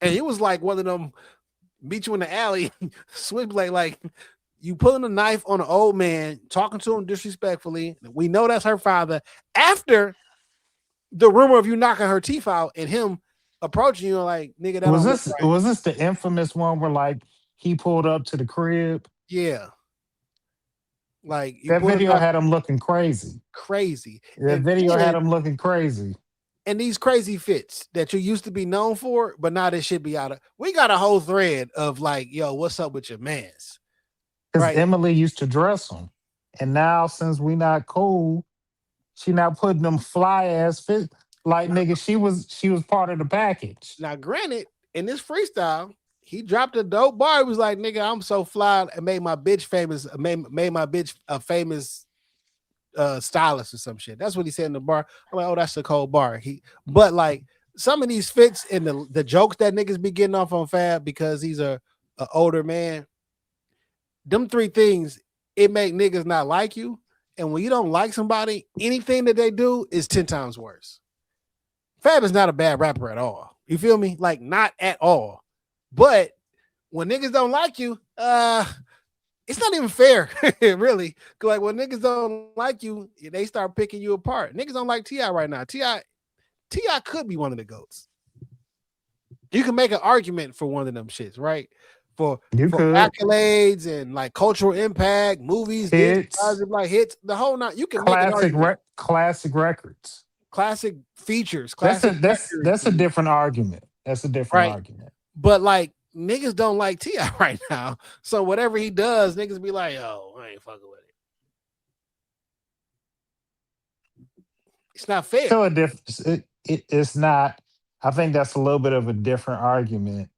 Speaker 1: And it was like one of them meet you in the alley, switchblade, like you pulling a knife on an old man, talking to him disrespectfully. We know that's her father. After the rumor of you knocking her teeth out and him approaching you like, nigga, that
Speaker 3: was this the infamous one where like he pulled up to the crib?
Speaker 1: Yeah. Like
Speaker 3: that video had him looking crazy.
Speaker 1: That
Speaker 3: video had him looking crazy.
Speaker 1: And these crazy fits that you used to be known for, but now this shit be out of. We got a whole thread of like, yo, what's up with your mans?
Speaker 3: Because Emily used to dress them, and now since we not cool, she not putting them fly ass fit. Like nigga, she was part of the package.
Speaker 1: Now, granted, in this freestyle, he dropped a dope bar. He was like, nigga, I'm so fly and made my bitch famous, made my bitch a famous stylist or some shit. That's what he said in the bar. I'm like, oh, that's a cold bar. But like some of these fits and the jokes that niggas be getting off on Fab because he's a older man. Them three things, it make niggas not like you. And when you don't like somebody, anything that they do is 10 times worse. Fab is not a bad rapper at all. You feel me? Like not at all. But when niggas don't like you, it's not even fair, really. Cause like when niggas don't like you, they start picking you apart. Niggas don't like T.I. right now. T.I. could be one of the GOATs. You can make an argument for one of them shits, right? For
Speaker 3: You could.
Speaker 1: accolades and like cultural impact, movies, this,
Speaker 3: Hits,
Speaker 1: like hits, the whole night. You can make an argument.
Speaker 3: classic records.
Speaker 1: Classic features,
Speaker 3: That's a
Speaker 1: classic records,
Speaker 3: that's a different argument. That's a different
Speaker 1: right?
Speaker 3: argument.
Speaker 1: But like niggas don't like T.I. right now. So whatever he does, niggas be like, oh, I ain't fucking with it. It's not fair.
Speaker 3: Still a different. It's not. I think that's a little bit of a different argument,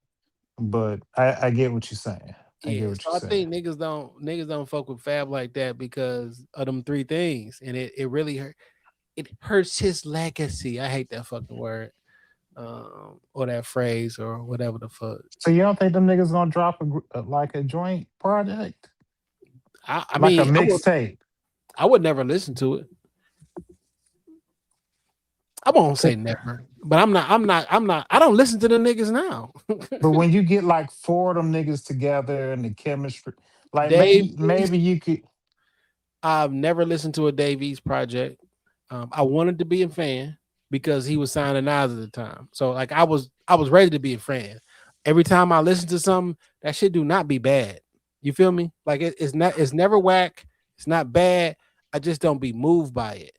Speaker 3: but I get what you're saying. I get
Speaker 1: Yeah,
Speaker 3: what
Speaker 1: so
Speaker 3: you're
Speaker 1: I
Speaker 3: saying.
Speaker 1: think niggas don't fuck with Fab like that because of them three things, and it really hurts his legacy. I hate that fucking word, or that phrase, or whatever the fuck.
Speaker 3: So you don't think them niggas gonna drop like a joint project,
Speaker 1: I
Speaker 3: like a
Speaker 1: mean,
Speaker 3: mixtape?
Speaker 1: I would never listen to it. I won't say never, but I'm not. I don't listen to the niggas now.
Speaker 3: But when you get like four of them niggas together and the chemistry, like
Speaker 1: Dave
Speaker 3: maybe you could.
Speaker 1: I've never listened to a Dave East project. I wanted to be a fan because he was signing Nas at the time. So like I was ready to be a fan. Every time I listen to something, that shit do not be bad. You feel me? Like it's never whack. It's not bad. I just don't be moved by it,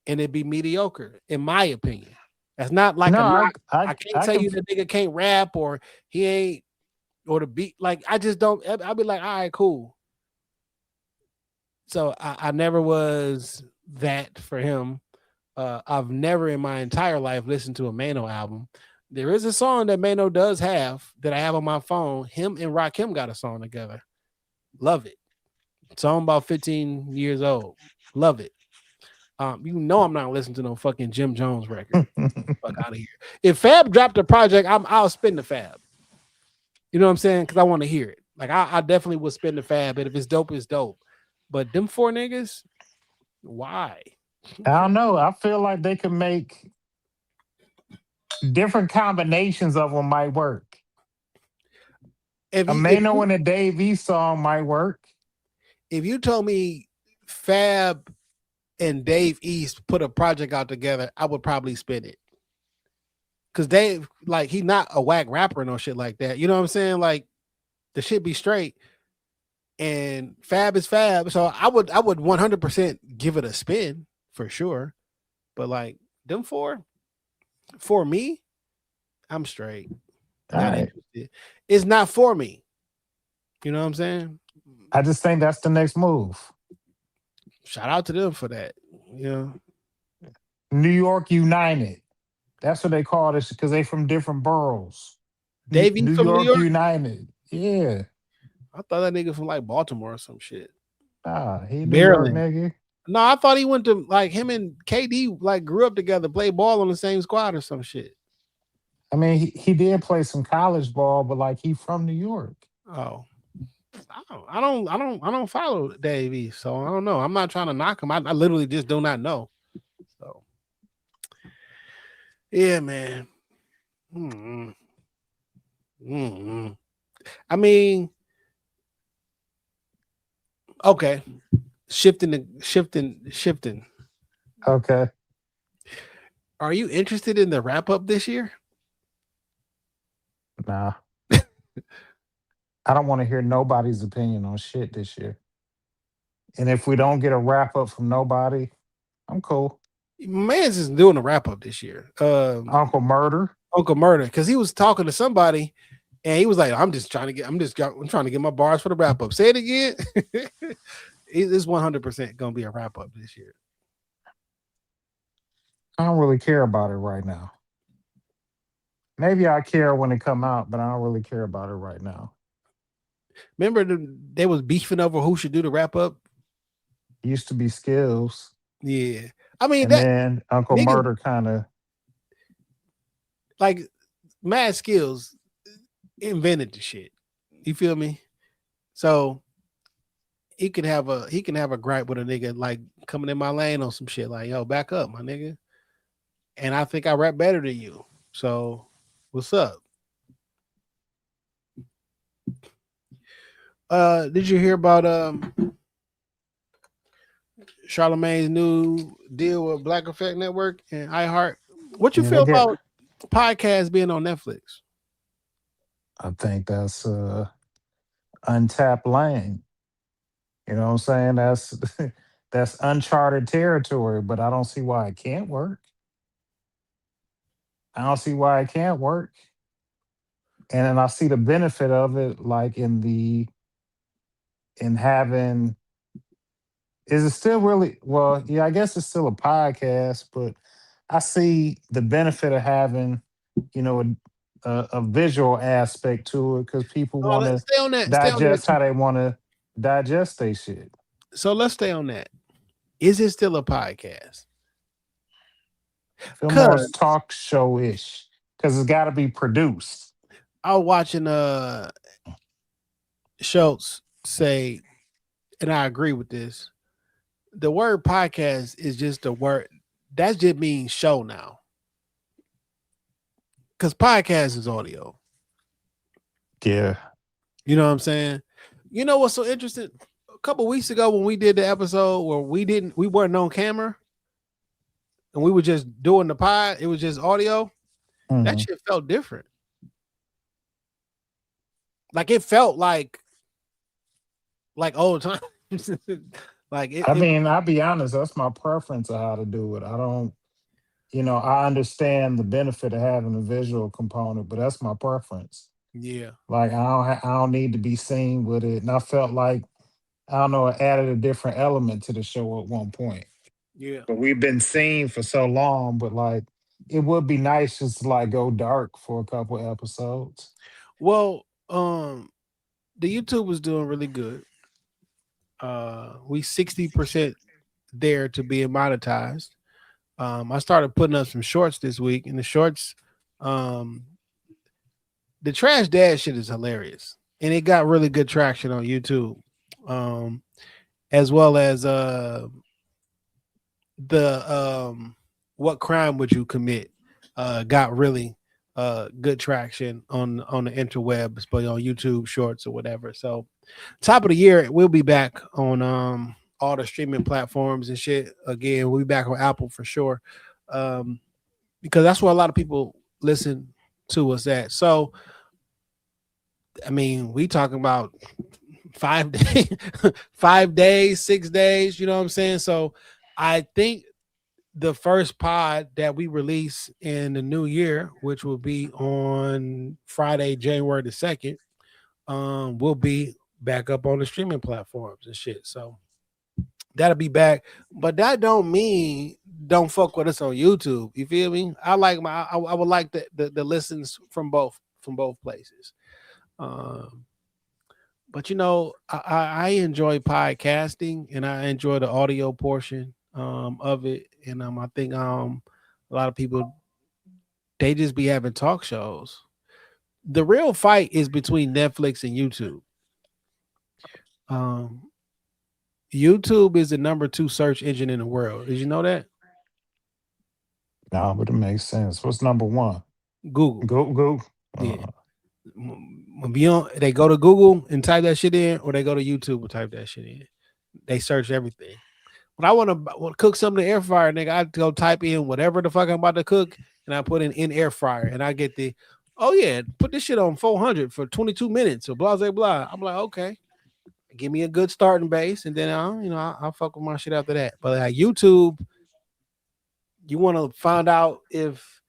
Speaker 1: and it be mediocre in my opinion. That's not like
Speaker 3: No,
Speaker 1: a knock. I
Speaker 3: I
Speaker 1: can't tell
Speaker 3: can.
Speaker 1: you the nigga can't rap or he ain't or the beat. Like I just don't. I'll be like, all right, cool. So I never was that for him. I've never in my entire life listened to a Mano album. There is a song that Mano does have that I have on my phone. Him and Rakim got a song together. Love it. Song about 15 years old. Love it. You know I'm not listening to no fucking Jim Jones record. Fuck out of here. If Fab dropped a project, I'll spin the Fab. You know what I'm saying? Because I want to hear it. Like I definitely would spin the Fab, but if it's dope, it's dope. But them four niggas, why?
Speaker 3: I don't know. I feel like they could make different combinations of them might work.
Speaker 1: If
Speaker 3: A
Speaker 1: you,
Speaker 3: Mano and a Dave East song might work.
Speaker 1: if you told me Fab and Dave East put a project out together, I would probably spin it. Cause Dave, like, he not a whack rapper or no shit like that. You know what I'm saying? Like, the shit be straight. And Fab is Fab. So I would 100% give it a spin for sure. But like them four, for me, I'm straight. Not interested. It's not for me. You know what I'm saying?
Speaker 3: I just think that's the next move.
Speaker 1: Shout out to them for that. You know,
Speaker 3: New York United. That's what they call this because they from different boroughs.
Speaker 1: Davey
Speaker 3: New
Speaker 1: from New
Speaker 3: York
Speaker 1: York.
Speaker 3: United. Yeah.
Speaker 1: I thought that nigga from like Baltimore or some shit.
Speaker 3: Ah, he New
Speaker 1: Maryland.
Speaker 3: York nigga.
Speaker 1: No, I thought he went to like him and KD like grew up together, played ball on the same squad or some shit.
Speaker 3: I mean, he did play some college ball, but like he from New York.
Speaker 1: Oh, I don't follow Davey, so I don't know. I'm not trying to knock him. I literally just do not know. So, yeah, man. I mean, okay. Shifting.
Speaker 3: Okay.
Speaker 1: Are you interested in the wrap up this year?
Speaker 3: Nah. I don't want to hear nobody's opinion on shit this year. And if we don't get a wrap up from nobody, I'm cool.
Speaker 1: Man's is doing a wrap up this year.
Speaker 3: Uncle Murder,
Speaker 1: because he was talking to somebody, and he was like, "I'm trying to get my bars for the wrap up." Say it again. It's 100% gonna be a wrap up this year.
Speaker 3: I don't really care about it right now. Maybe I care when it come out, but I don't really care about it right now.
Speaker 1: Remember they was beefing over who should do the wrap up?
Speaker 3: Used to be Skills.
Speaker 1: Yeah. I mean,
Speaker 3: and then Uncle Murder kind of
Speaker 1: like Mad Skills invented the shit. You feel me? So he can have a gripe with a nigga like coming in my lane on some shit like, yo, back up, my nigga. And I think I rap better than you. So what's up? Did you hear about Charlemagne's new deal with Black Effect Network and iHeart? What you
Speaker 3: Yeah, they
Speaker 1: feel
Speaker 3: get.
Speaker 1: about podcasts being on Netflix?
Speaker 3: I think that's untapped lane. You know what I'm saying? That's that's uncharted territory, but I don't see why it can't work. I don't see why it can't work. And then I see the benefit of it, like in having. Is it still really well? Yeah, I guess it's still a podcast, but I see the benefit of having, you know, a visual aspect to it because people
Speaker 1: Oh,
Speaker 3: want
Speaker 1: let's
Speaker 3: to
Speaker 1: stay on that. Stay on that.
Speaker 3: digest how they want to digest their shit.
Speaker 1: So let's stay on that. Is it still a podcast?
Speaker 3: Feel more
Speaker 1: Cause
Speaker 3: talk show ish because it's got to be produced.
Speaker 1: I was watching Schultz say, and I agree with this. The word podcast is just a word that just means show now. Cause podcast is audio.
Speaker 3: Yeah.
Speaker 1: You know what I'm saying? You know what's so interesting? A couple weeks ago when we did the episode where we weren't on camera and we were just doing the pod, it was just audio. That
Speaker 3: Mhm.
Speaker 1: shit felt different. Like it felt like old times. like
Speaker 3: I
Speaker 1: it
Speaker 3: mean, I'll be honest, that's my preference of how to do it. I don't, I understand the benefit of having a visual component, but that's my preference.
Speaker 1: yeah.
Speaker 3: Like I don't need to be seen with it. And I felt like I don't know, it added a different element to the show at one point.
Speaker 1: Yeah.
Speaker 3: But we've been seen for so long, but like it would be nice just to like go dark for a couple episodes.
Speaker 1: Well, the YouTube was doing really good. We 60% there to being monetized. I started putting up some shorts this week, and the shorts, um, the trash dad shit is hilarious, and it got really good traction on YouTube, as well as the what crime would you commit got really good traction on the interwebs, but on YouTube Shorts or whatever. So top of the year, we'll be back on all the streaming platforms and shit. Again, we'll be back on Apple for sure. Because that's where a lot of people listen to us at. So I mean, we talking about 5 days, 5 days, 6 days, you know what I'm saying? So I think the first pod that we release in the new year, which will be on Friday, January the 2nd, will be back up on the streaming platforms and shit. So that'll be back. But that don't mean don't fuck with us on YouTube. You feel me? I like I would like the listens from both places. But I enjoy podcasting and I enjoy the audio portion of it. And I think a lot of people they just be having talk shows. The real fight is between Netflix and YouTube. Um, YouTube is the number 2 search engine in the world. Did you know that?
Speaker 3: No, but it makes sense. What's number one?
Speaker 1: Google.
Speaker 3: Go.
Speaker 1: Yeah. They go to Google and type that shit in, or they go to YouTube and type that shit in. They search everything. When I want to cook something in the air fryer, nigga, I go type in whatever the fuck I'm about to cook, and I put in air fryer, and I get oh yeah, put this shit on 400 for 22 minutes, or blah blah blah. I'm like, okay, give me a good starting base, and then I'll fuck with my shit after that. But like YouTube, you want to find out if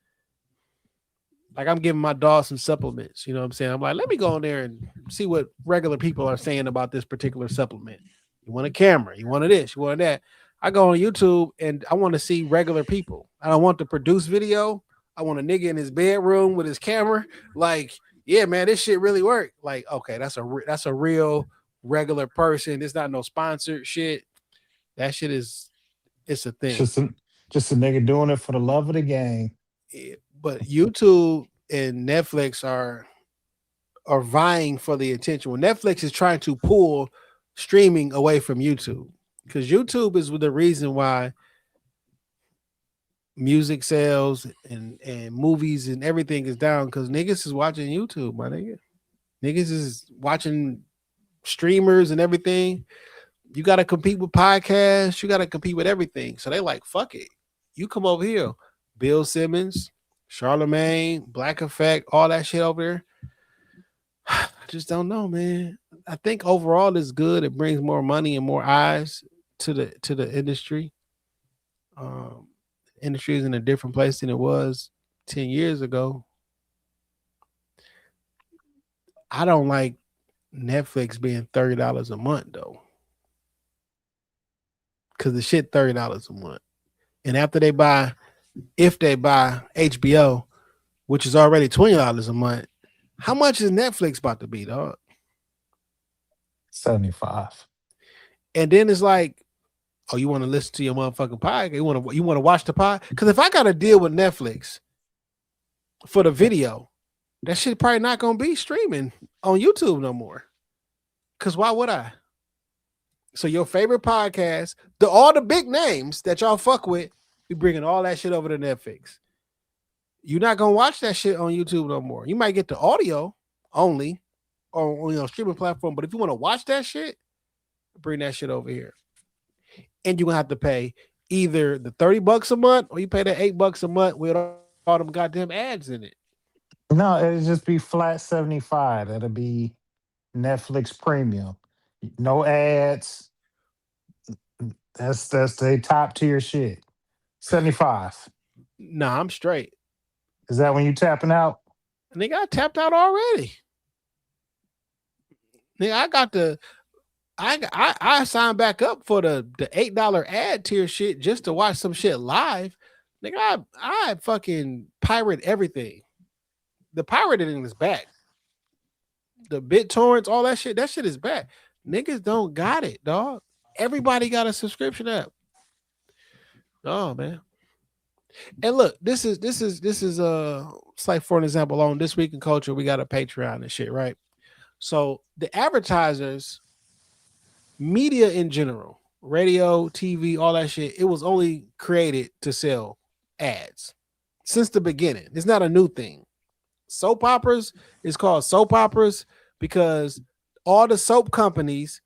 Speaker 1: like I'm giving my dog some supplements, you know what I'm saying? I'm like, let me go in there and see what regular people are saying about this particular supplement. You want a camera, you wanted this, you wanted that. I go on YouTube and I want to see regular people. I don't want to produce video. I want a nigga in his bedroom with his camera. Like, yeah, man, this shit really worked. Like, okay, that's a real regular person. It's not no sponsored shit. That shit it's a
Speaker 3: It's
Speaker 1: thing.
Speaker 3: just a nigga doing it for the love of the game.
Speaker 1: Yeah, but YouTube and Netflix are vying for the attention. Well, Netflix is trying to pull streaming away from YouTube because YouTube is the reason why music sales and movies and everything is down because niggas is watching YouTube, my nigga. Niggas is watching streamers and everything. You got to compete with podcasts. You got to compete with everything. So they like, fuck it. You come over here. Bill Simmons, Charlemagne, Black Effect, all that shit over there. I just don't know, man. I think overall it's good. It brings more money and more eyes to the industry. Industry is in a different place than it was 10 years ago. I don't like Netflix being $30 a month though. Cause the shit $30 a month. And after they buy, if they buy HBO, which is already $20 a month, how much is Netflix about to be, dog?
Speaker 3: 75.
Speaker 1: And then it's like, oh, you want to listen to your motherfucking podcast? You want to watch the pod? Because if I got to deal with Netflix for the video, that shit probably not gonna be streaming on YouTube no more. Because why would I? So your favorite podcast, all the big names that y'all fuck with, we bringing all that shit over to Netflix. You're not gonna watch that shit on YouTube no more. You might get the audio only on streaming platform, but if you want to watch that shit, bring that shit over here. And you're gonna have to pay either the $30 a month or you pay the $8 a month with all them goddamn ads in it.
Speaker 3: No, it'll just be flat 75. It'll be Netflix Premium. No ads. That's the top tier shit. 75.
Speaker 1: Nah, I'm straight.
Speaker 3: Is that when you tapping out?
Speaker 1: Nigga, I tapped out already. Nigga, I signed back up for the $8 ad tier shit just to watch some shit live. Nigga, I fucking pirate everything. The pirating is back. The BitTorrents, all that shit is back. Niggas don't got it, dog. Everybody got a subscription app. Oh man. And look, this is it's like, for an example, on This Week in Culture, we got a Patreon and shit, right? So the advertisers, media in general, radio, TV, all that shit, it was only created to sell ads since the beginning. It's not a new thing. Soap operas is called soap operas because all the soap companies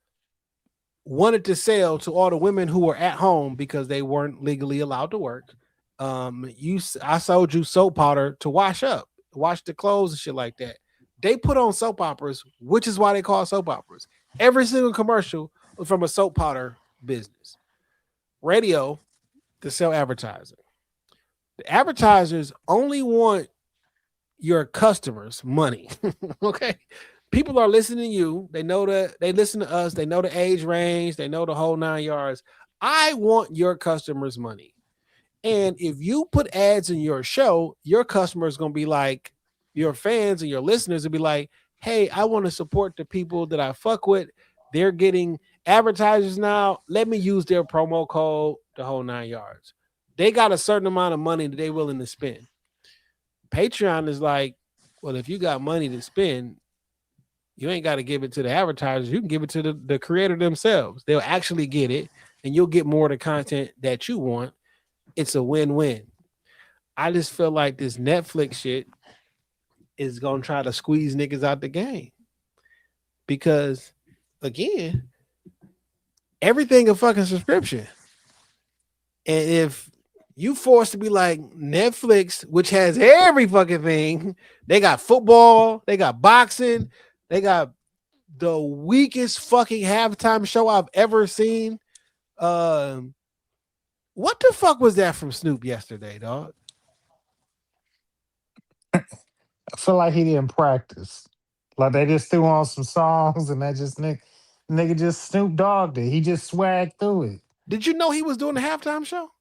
Speaker 1: wanted to sell to all the women who were at home because they weren't legally allowed to work. I sold you soap powder to wash the clothes and shit like that. They put on soap operas, which is why they call soap operas. Every single commercial was from a soap powder business. Radio to sell advertising. The advertisers only want your customers' money. Okay. People are listening to you. They know that they listen to us. They know the age range. They know the whole 9 yards. I want your customers' money. And if you put ads in your show, your customers going to be like, your fans and your listeners will be like, hey, I want to support the people that I fuck with. They're getting advertisers now. Let me use their promo code, the whole 9 yards. They got a certain amount of money that they're willing to spend. Patreon is like, well, if you got money to spend, you ain't got to give it to the advertisers. You can give it to the creator themselves. They'll actually get it, and you'll get more of the content that you want. It's a win-win. I just feel like this Netflix shit is going to try to squeeze niggas out the game. Because, again, everything a fucking subscription. And if you forced to be like Netflix, which has every fucking thing, they got football, they got boxing, they got the weakest fucking halftime show I've ever seen. What the fuck was that from Snoop yesterday, dog?
Speaker 3: I feel like he didn't practice. Like they just threw on some songs and that just nigga just Snoop Dogged it. He just swagged through it.
Speaker 1: Did you know he was doing the halftime show?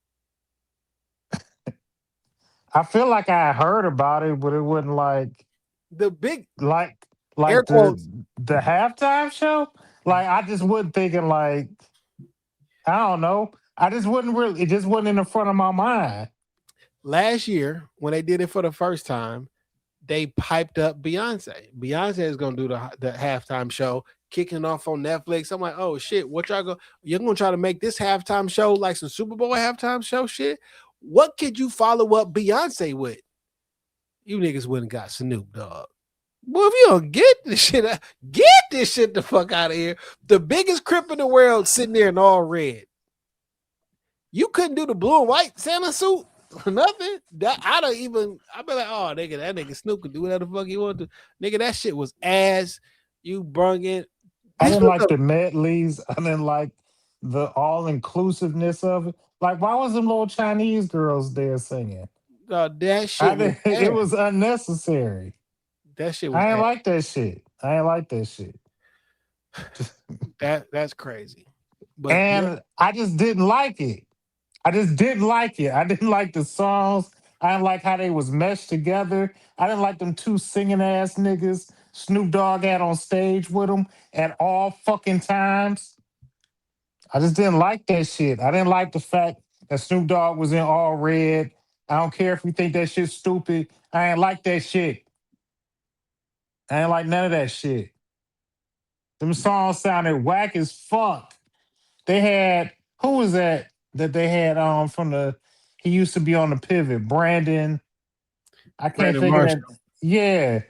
Speaker 3: I feel like I heard about it, but it wasn't like
Speaker 1: the big
Speaker 3: like the halftime show. Like I just wasn't thinking like, I don't know. I just wasn't really. It just wasn't in the front of my mind.
Speaker 1: Last year, when they did it for the first time, they piped up Beyonce. Beyonce is gonna do the halftime show, kicking off on Netflix. I'm like, oh shit, what you're gonna try to make this halftime show like some Super Bowl halftime show shit? What could you follow up Beyonce with? You niggas wouldn't got Snoop Dogg. Well, if you don't get this shit the fuck out of here. The biggest crip in the world sitting there in all red. You couldn't do the blue and white Santa suit. Nothing. I be like, oh nigga, that nigga Snoop could do whatever the fuck he want to. Nigga, that shit was ass. You brung it.
Speaker 3: I
Speaker 1: This
Speaker 3: didn't
Speaker 1: was
Speaker 3: like the medleys. I didn't like the all inclusiveness of it. Like, why was them little Chinese girls there singing?
Speaker 1: that
Speaker 3: I
Speaker 1: shit was
Speaker 3: didn't, it
Speaker 1: ass.
Speaker 3: was unnecessary.
Speaker 1: That shit was
Speaker 3: I ain't
Speaker 1: ass.
Speaker 3: like that shit. I ain't like that shit.
Speaker 1: That's crazy. But yeah,
Speaker 3: And I just didn't like it. I just didn't like it. I didn't like the songs. I didn't like how they was meshed together. I didn't like them two singing ass niggas Snoop Dogg had on stage with him at all fucking times. I just didn't like that shit. I didn't like the fact that Snoop Dogg was in all red. I don't care if you think that shit's stupid. I ain't like that shit. I ain't like none of that shit. Them songs sounded whack as fuck. They had who was that they had from the he used to be on the pivot, Brandon. I can't
Speaker 1: Brandon
Speaker 3: think of that.
Speaker 1: Marshall.
Speaker 3: Yeah.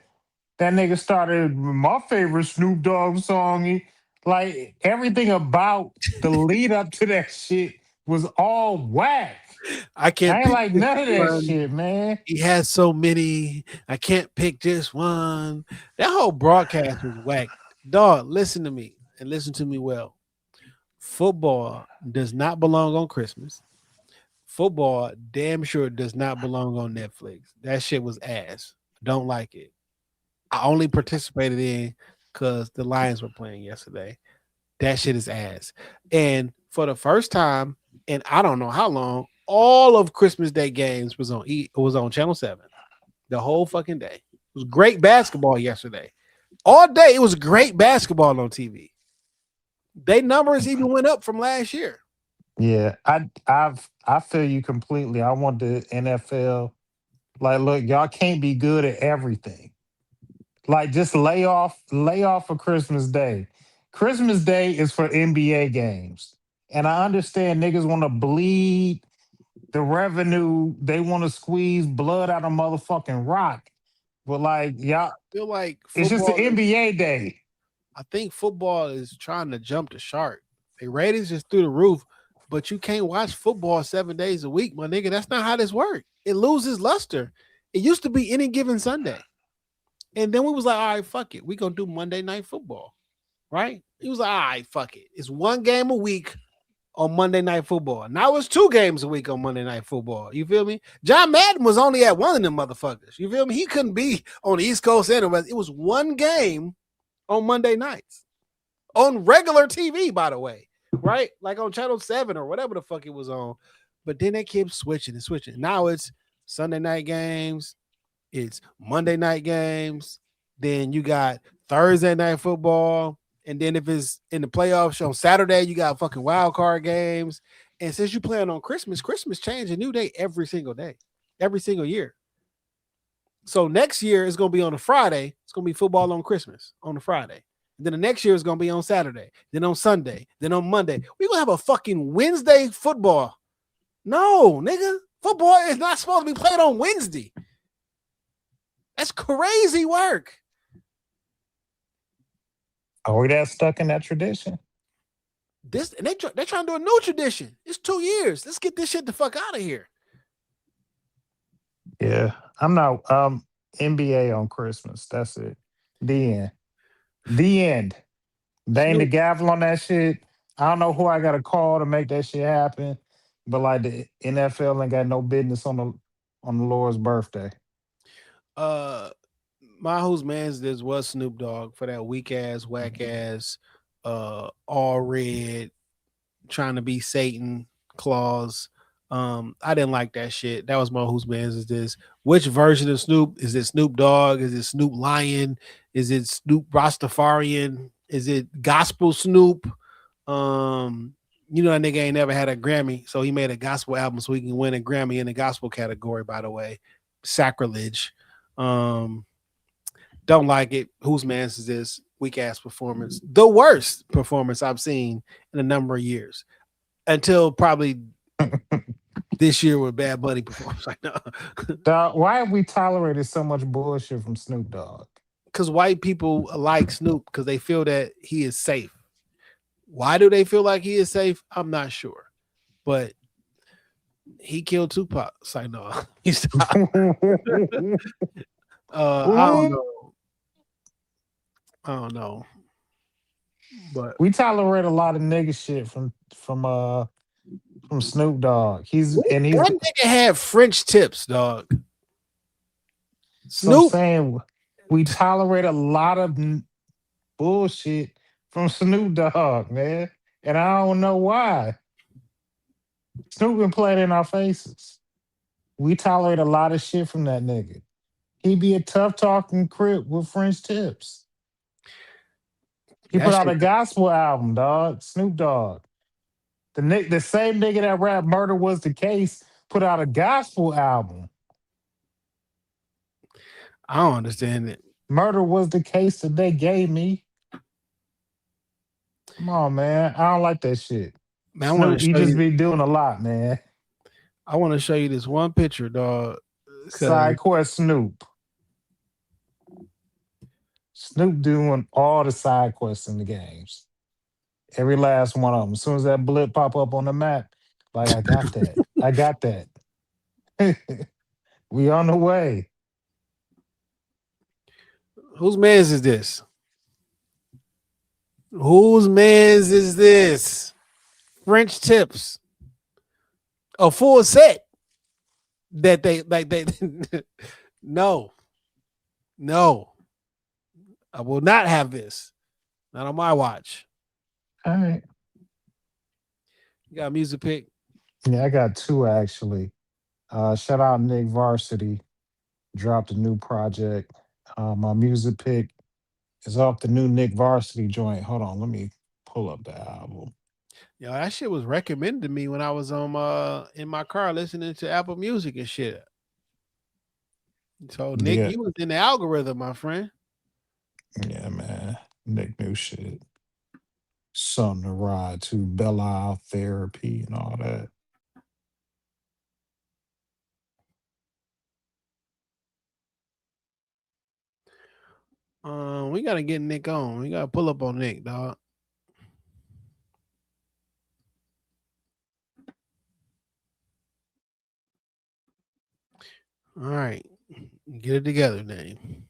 Speaker 3: That nigga started my favorite Snoop Dogg song. Like everything about the lead up to that shit was all whack.
Speaker 1: I can't
Speaker 3: I ain't
Speaker 1: pick
Speaker 3: like
Speaker 1: this
Speaker 3: none of that
Speaker 1: one.
Speaker 3: shit, man.
Speaker 1: He has so many. I can't pick just one. That whole broadcast was whack. Dog, listen to me and listen to me well. Football does not belong on Christmas. Football damn sure does not belong on Netflix. That shit was ass. Don't like it. I only participated in because the Lions were playing yesterday. That shit is ass. And for the first time in I don't know how long, all of Christmas Day games was on Channel 7. The whole fucking day. It was great basketball yesterday. All day it was great basketball on TV. They numbers even went up from last year.
Speaker 3: Yeah, I feel you completely. I want the NFL. Like, look, y'all can't be good at everything. Like, just lay off for Christmas Day. Christmas Day is for NBA games. And I understand niggas want to bleed the revenue, they want to squeeze blood out of motherfucking rock. But like, y'all,
Speaker 1: Feel like
Speaker 3: it's just the
Speaker 1: football is
Speaker 3: NBA day.
Speaker 1: I think football is trying to jump the shark. The ratings is through the roof, but you can't watch football 7 days a week, my nigga. That's not how this works. It loses luster. It used to be any given Sunday. And then we was like, all right, fuck it. We gonna do Monday night football. Right? He was like, all right, fuck it. It's one game a week on Monday Night Football. Now it's 2 games a week on Monday Night Football. You feel me? John Madden was only at one of them motherfuckers. You feel me? He couldn't be on the East Coast and the West. It was one game on Monday nights on regular TV, by the way, right? Like on Channel 7 or whatever the fuck it was on. But then they kept switching and switching. Now it's Sunday night games, it's Monday night games. Then you got Thursday night football. And then if it's in the playoffs on Saturday, you got fucking wild card games. And since you playing on Christmas change a new day every single day, every single year. So next year is going to be on a Friday. It's going to be football on Christmas on a Friday. And then the next year is going to be on Saturday. Then on Sunday. Then on Monday. We're going to have a fucking Wednesday football. No, nigga. Football is not supposed to be played on Wednesday. That's crazy work.
Speaker 3: Are we that stuck in that tradition?
Speaker 1: This and they're trying to do a new tradition. It's 2 years. Let's get this shit the fuck out of here.
Speaker 3: Yeah. I'm not NBA on Christmas. That's it. The end. The end. Bang the gavel on that shit. I don't know who I gotta call to make that shit happen. But like the NFL ain't got no business on the Lord's birthday.
Speaker 1: My whose man's this was Snoop Dogg for that weak ass, whack ass, all red, trying to be Satan Claus. I didn't like that shit. That was my whose man's is this. Which version of Snoop? Is it Snoop Dogg? Is it Snoop Lion? Is it Snoop Rastafarian? Is it Gospel Snoop? You know that nigga ain't never had a Grammy, so he made a gospel album so he can win a Grammy in the gospel category, by the way. Sacrilege. Don't like it. Whose man's is this? Weak ass performance. The worst performance I've seen in a number of years. Until probably this year with Bad Bunny performance. Like, no.
Speaker 3: Dog, why have we tolerated so much bullshit from Snoop Dogg?
Speaker 1: because white people like Snoop because they feel that he is safe. Why do they feel like he is safe? I'm not sure, but he killed Tupac. It's like no, he's not. I don't know. I don't know, but
Speaker 3: We tolerate a lot of nigga shit from Snoop Dogg. He's
Speaker 1: that nigga had French tips, dog.
Speaker 3: so I'm
Speaker 1: Snoop,
Speaker 3: saying we tolerate a lot of bullshit from Snoop Dogg, man. And I don't know why. Snoop been playing in our faces. We tolerate a lot of shit from that nigga. He be a tough talking crip with French tips. He
Speaker 1: that
Speaker 3: put out
Speaker 1: shit.
Speaker 3: a gospel album, dog. Snoop Dogg. The same nigga that rap "Murder Was the Case" put out a gospel album.
Speaker 1: I don't understand it.
Speaker 3: "Murder Was the Case" that they gave me. Come on, man. I don't like that shit.
Speaker 1: Man, I want
Speaker 3: Snoop,
Speaker 1: to
Speaker 3: he
Speaker 1: show
Speaker 3: just
Speaker 1: you.
Speaker 3: be doing a lot, man.
Speaker 1: I want to show you this one picture, dog.
Speaker 3: Side quest Snoop. Snoop doing all the side quests in the games. Every last one of them. As soon as that blip pop up on the map, like I got that. I got that. We on the way.
Speaker 1: Whose man's is this? Whose man's is this? French tips. A full set that they like they no. No. I will not have this. Not on my watch.
Speaker 3: All right.
Speaker 1: You got a music pick?
Speaker 3: Yeah, I got two actually. Shout out Nick Varsity. Dropped a new project. My music pick is off the new Nick Varsity joint. Hold on, let me pull up the album.
Speaker 1: Yo, that shit was recommended to me when I was in my car listening to Apple Music and shit. So Nick,
Speaker 3: Yeah,
Speaker 1: you was in the algorithm, my friend.
Speaker 3: yeah, man. Nick new shit. Something to ride to, Belle Isle therapy and all that.
Speaker 1: We gotta get Nick on. We gotta pull up on Nick, dog. All right, get it together, name.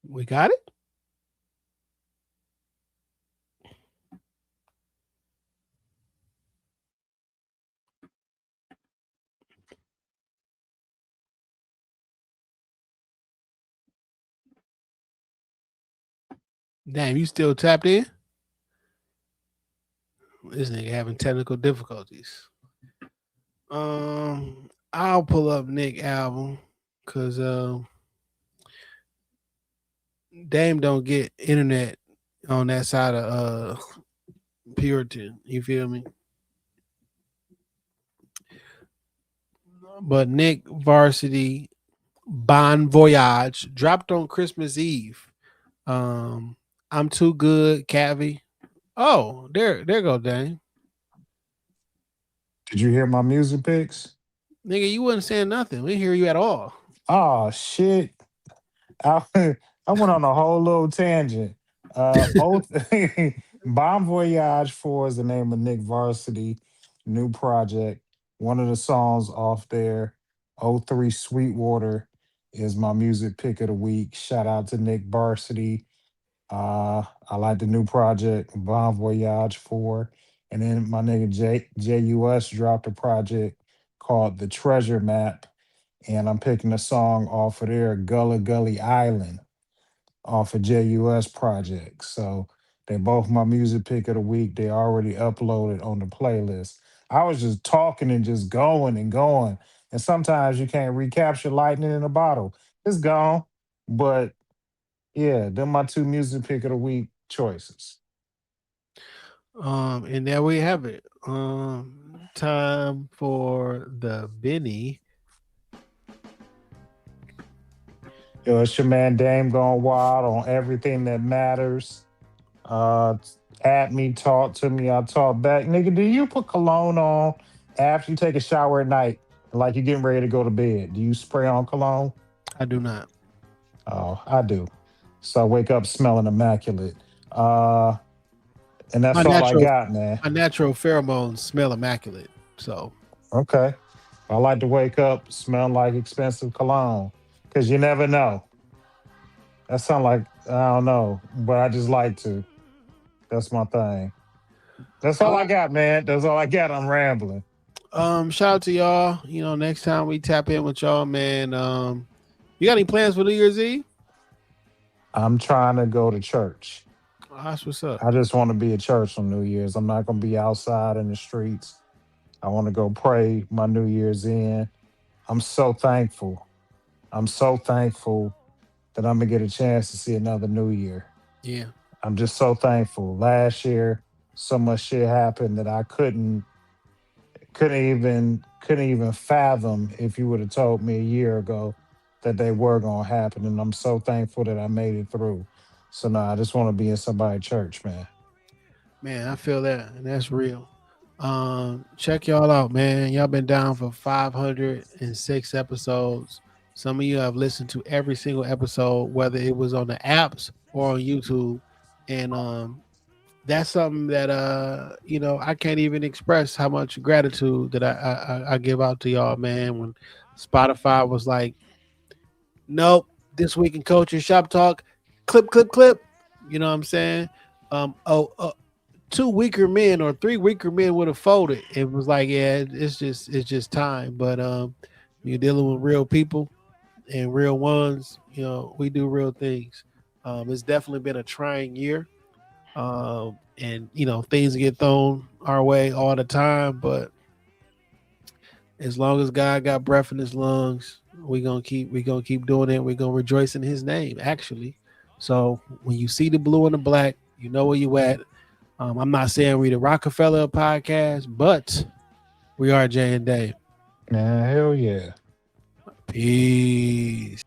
Speaker 1: We got it. Damn, you still tapped in? This nigga having technical difficulties. I'll pull up Nick album because Dame don't get internet on that side of Puritan. You feel me? But Nick Varsity Bon Voyage dropped on Christmas Eve. I'm too good, Cavi. Oh, there go Dame.
Speaker 3: Did you hear my music picks?
Speaker 1: Nigga, you wasn't saying nothing. We didn't hear you at all.
Speaker 3: Oh shit. I, I went on a whole little tangent. Oh, Bon Voyage 4 is the name of Nick Varsity new project. One of the songs off there, '03 Sweetwater, is my music pick of the week. Shout out to Nick Varsity. I like the new project, Bon Voyage 4. And then my nigga JUS dropped a project called The Treasure Map. And I'm picking a song off of there, Gullah Gully Island, off of JUS project. So they both my music pick of the week. They already uploaded on the playlist. I was just talking and just going and going. And sometimes you can't recapture lightning in a bottle. It's gone. But yeah, them my two music pick of the week choices.
Speaker 1: And there we have it. Time for the Benny.
Speaker 3: Yo, it's your man Dame going wild on everything that matters. Uh, at me, talk to me, I talk back. Nigga, do you put cologne on after you take a shower at night, like you're getting ready to go to bed? Do you spray on cologne?
Speaker 1: I do not.
Speaker 3: Oh, I do. So I wake up smelling immaculate. Uh, and
Speaker 1: My
Speaker 3: that's all I
Speaker 1: natural
Speaker 3: got, man.
Speaker 1: my natural pheromones smell immaculate. So
Speaker 3: Okay. I like to wake up smelling like expensive cologne because you never know. That sound like I don't know, but I just like to. That's my thing. That's all I got, man. That's all I got. I'm rambling.
Speaker 1: shout out to y'all. Next time we tap in with y'all, man. You got any plans for New Year's Eve?
Speaker 3: I'm trying to go to church.
Speaker 1: Oh, that's what's up.
Speaker 3: I just want to be at church on New Year's. I'm not going to be outside in the streets. I want to go pray my New Year's in. I'm so thankful. I'm so thankful that I'm going to get a chance to see another New Year.
Speaker 1: Yeah.
Speaker 3: I'm just so thankful. Last year, so much shit happened that I couldn't even fathom if you would have told me a year ago that they were gonna happen. And I'm so thankful that I made it through. So I just want to be in somebody's church, man.
Speaker 1: Man, I feel that, and that's real. Check y'all out, man. Y'all been down for 506 episodes. Some of you have listened to every single episode, whether it was on the apps or on YouTube. And that's something that I can't even express how much gratitude that I give out to y'all, man. When Spotify was like, nope, this week in culture, shop talk, clip. You know what I'm saying? 2 weaker men or 3 weaker men would have folded. It was like, yeah, it's just time. But you're dealing with real people and real ones. We do real things. It's definitely been a trying year. And things get thrown our way all the time, but as long as God got breath in his lungs, we're gonna keep doing it. We're gonna rejoice in his name, actually. So when you see the blue and the black, you know where you at. I'm not saying we the Rockefeller podcast, but we are Jay and Dave.
Speaker 3: Man, hell yeah.
Speaker 1: Peace.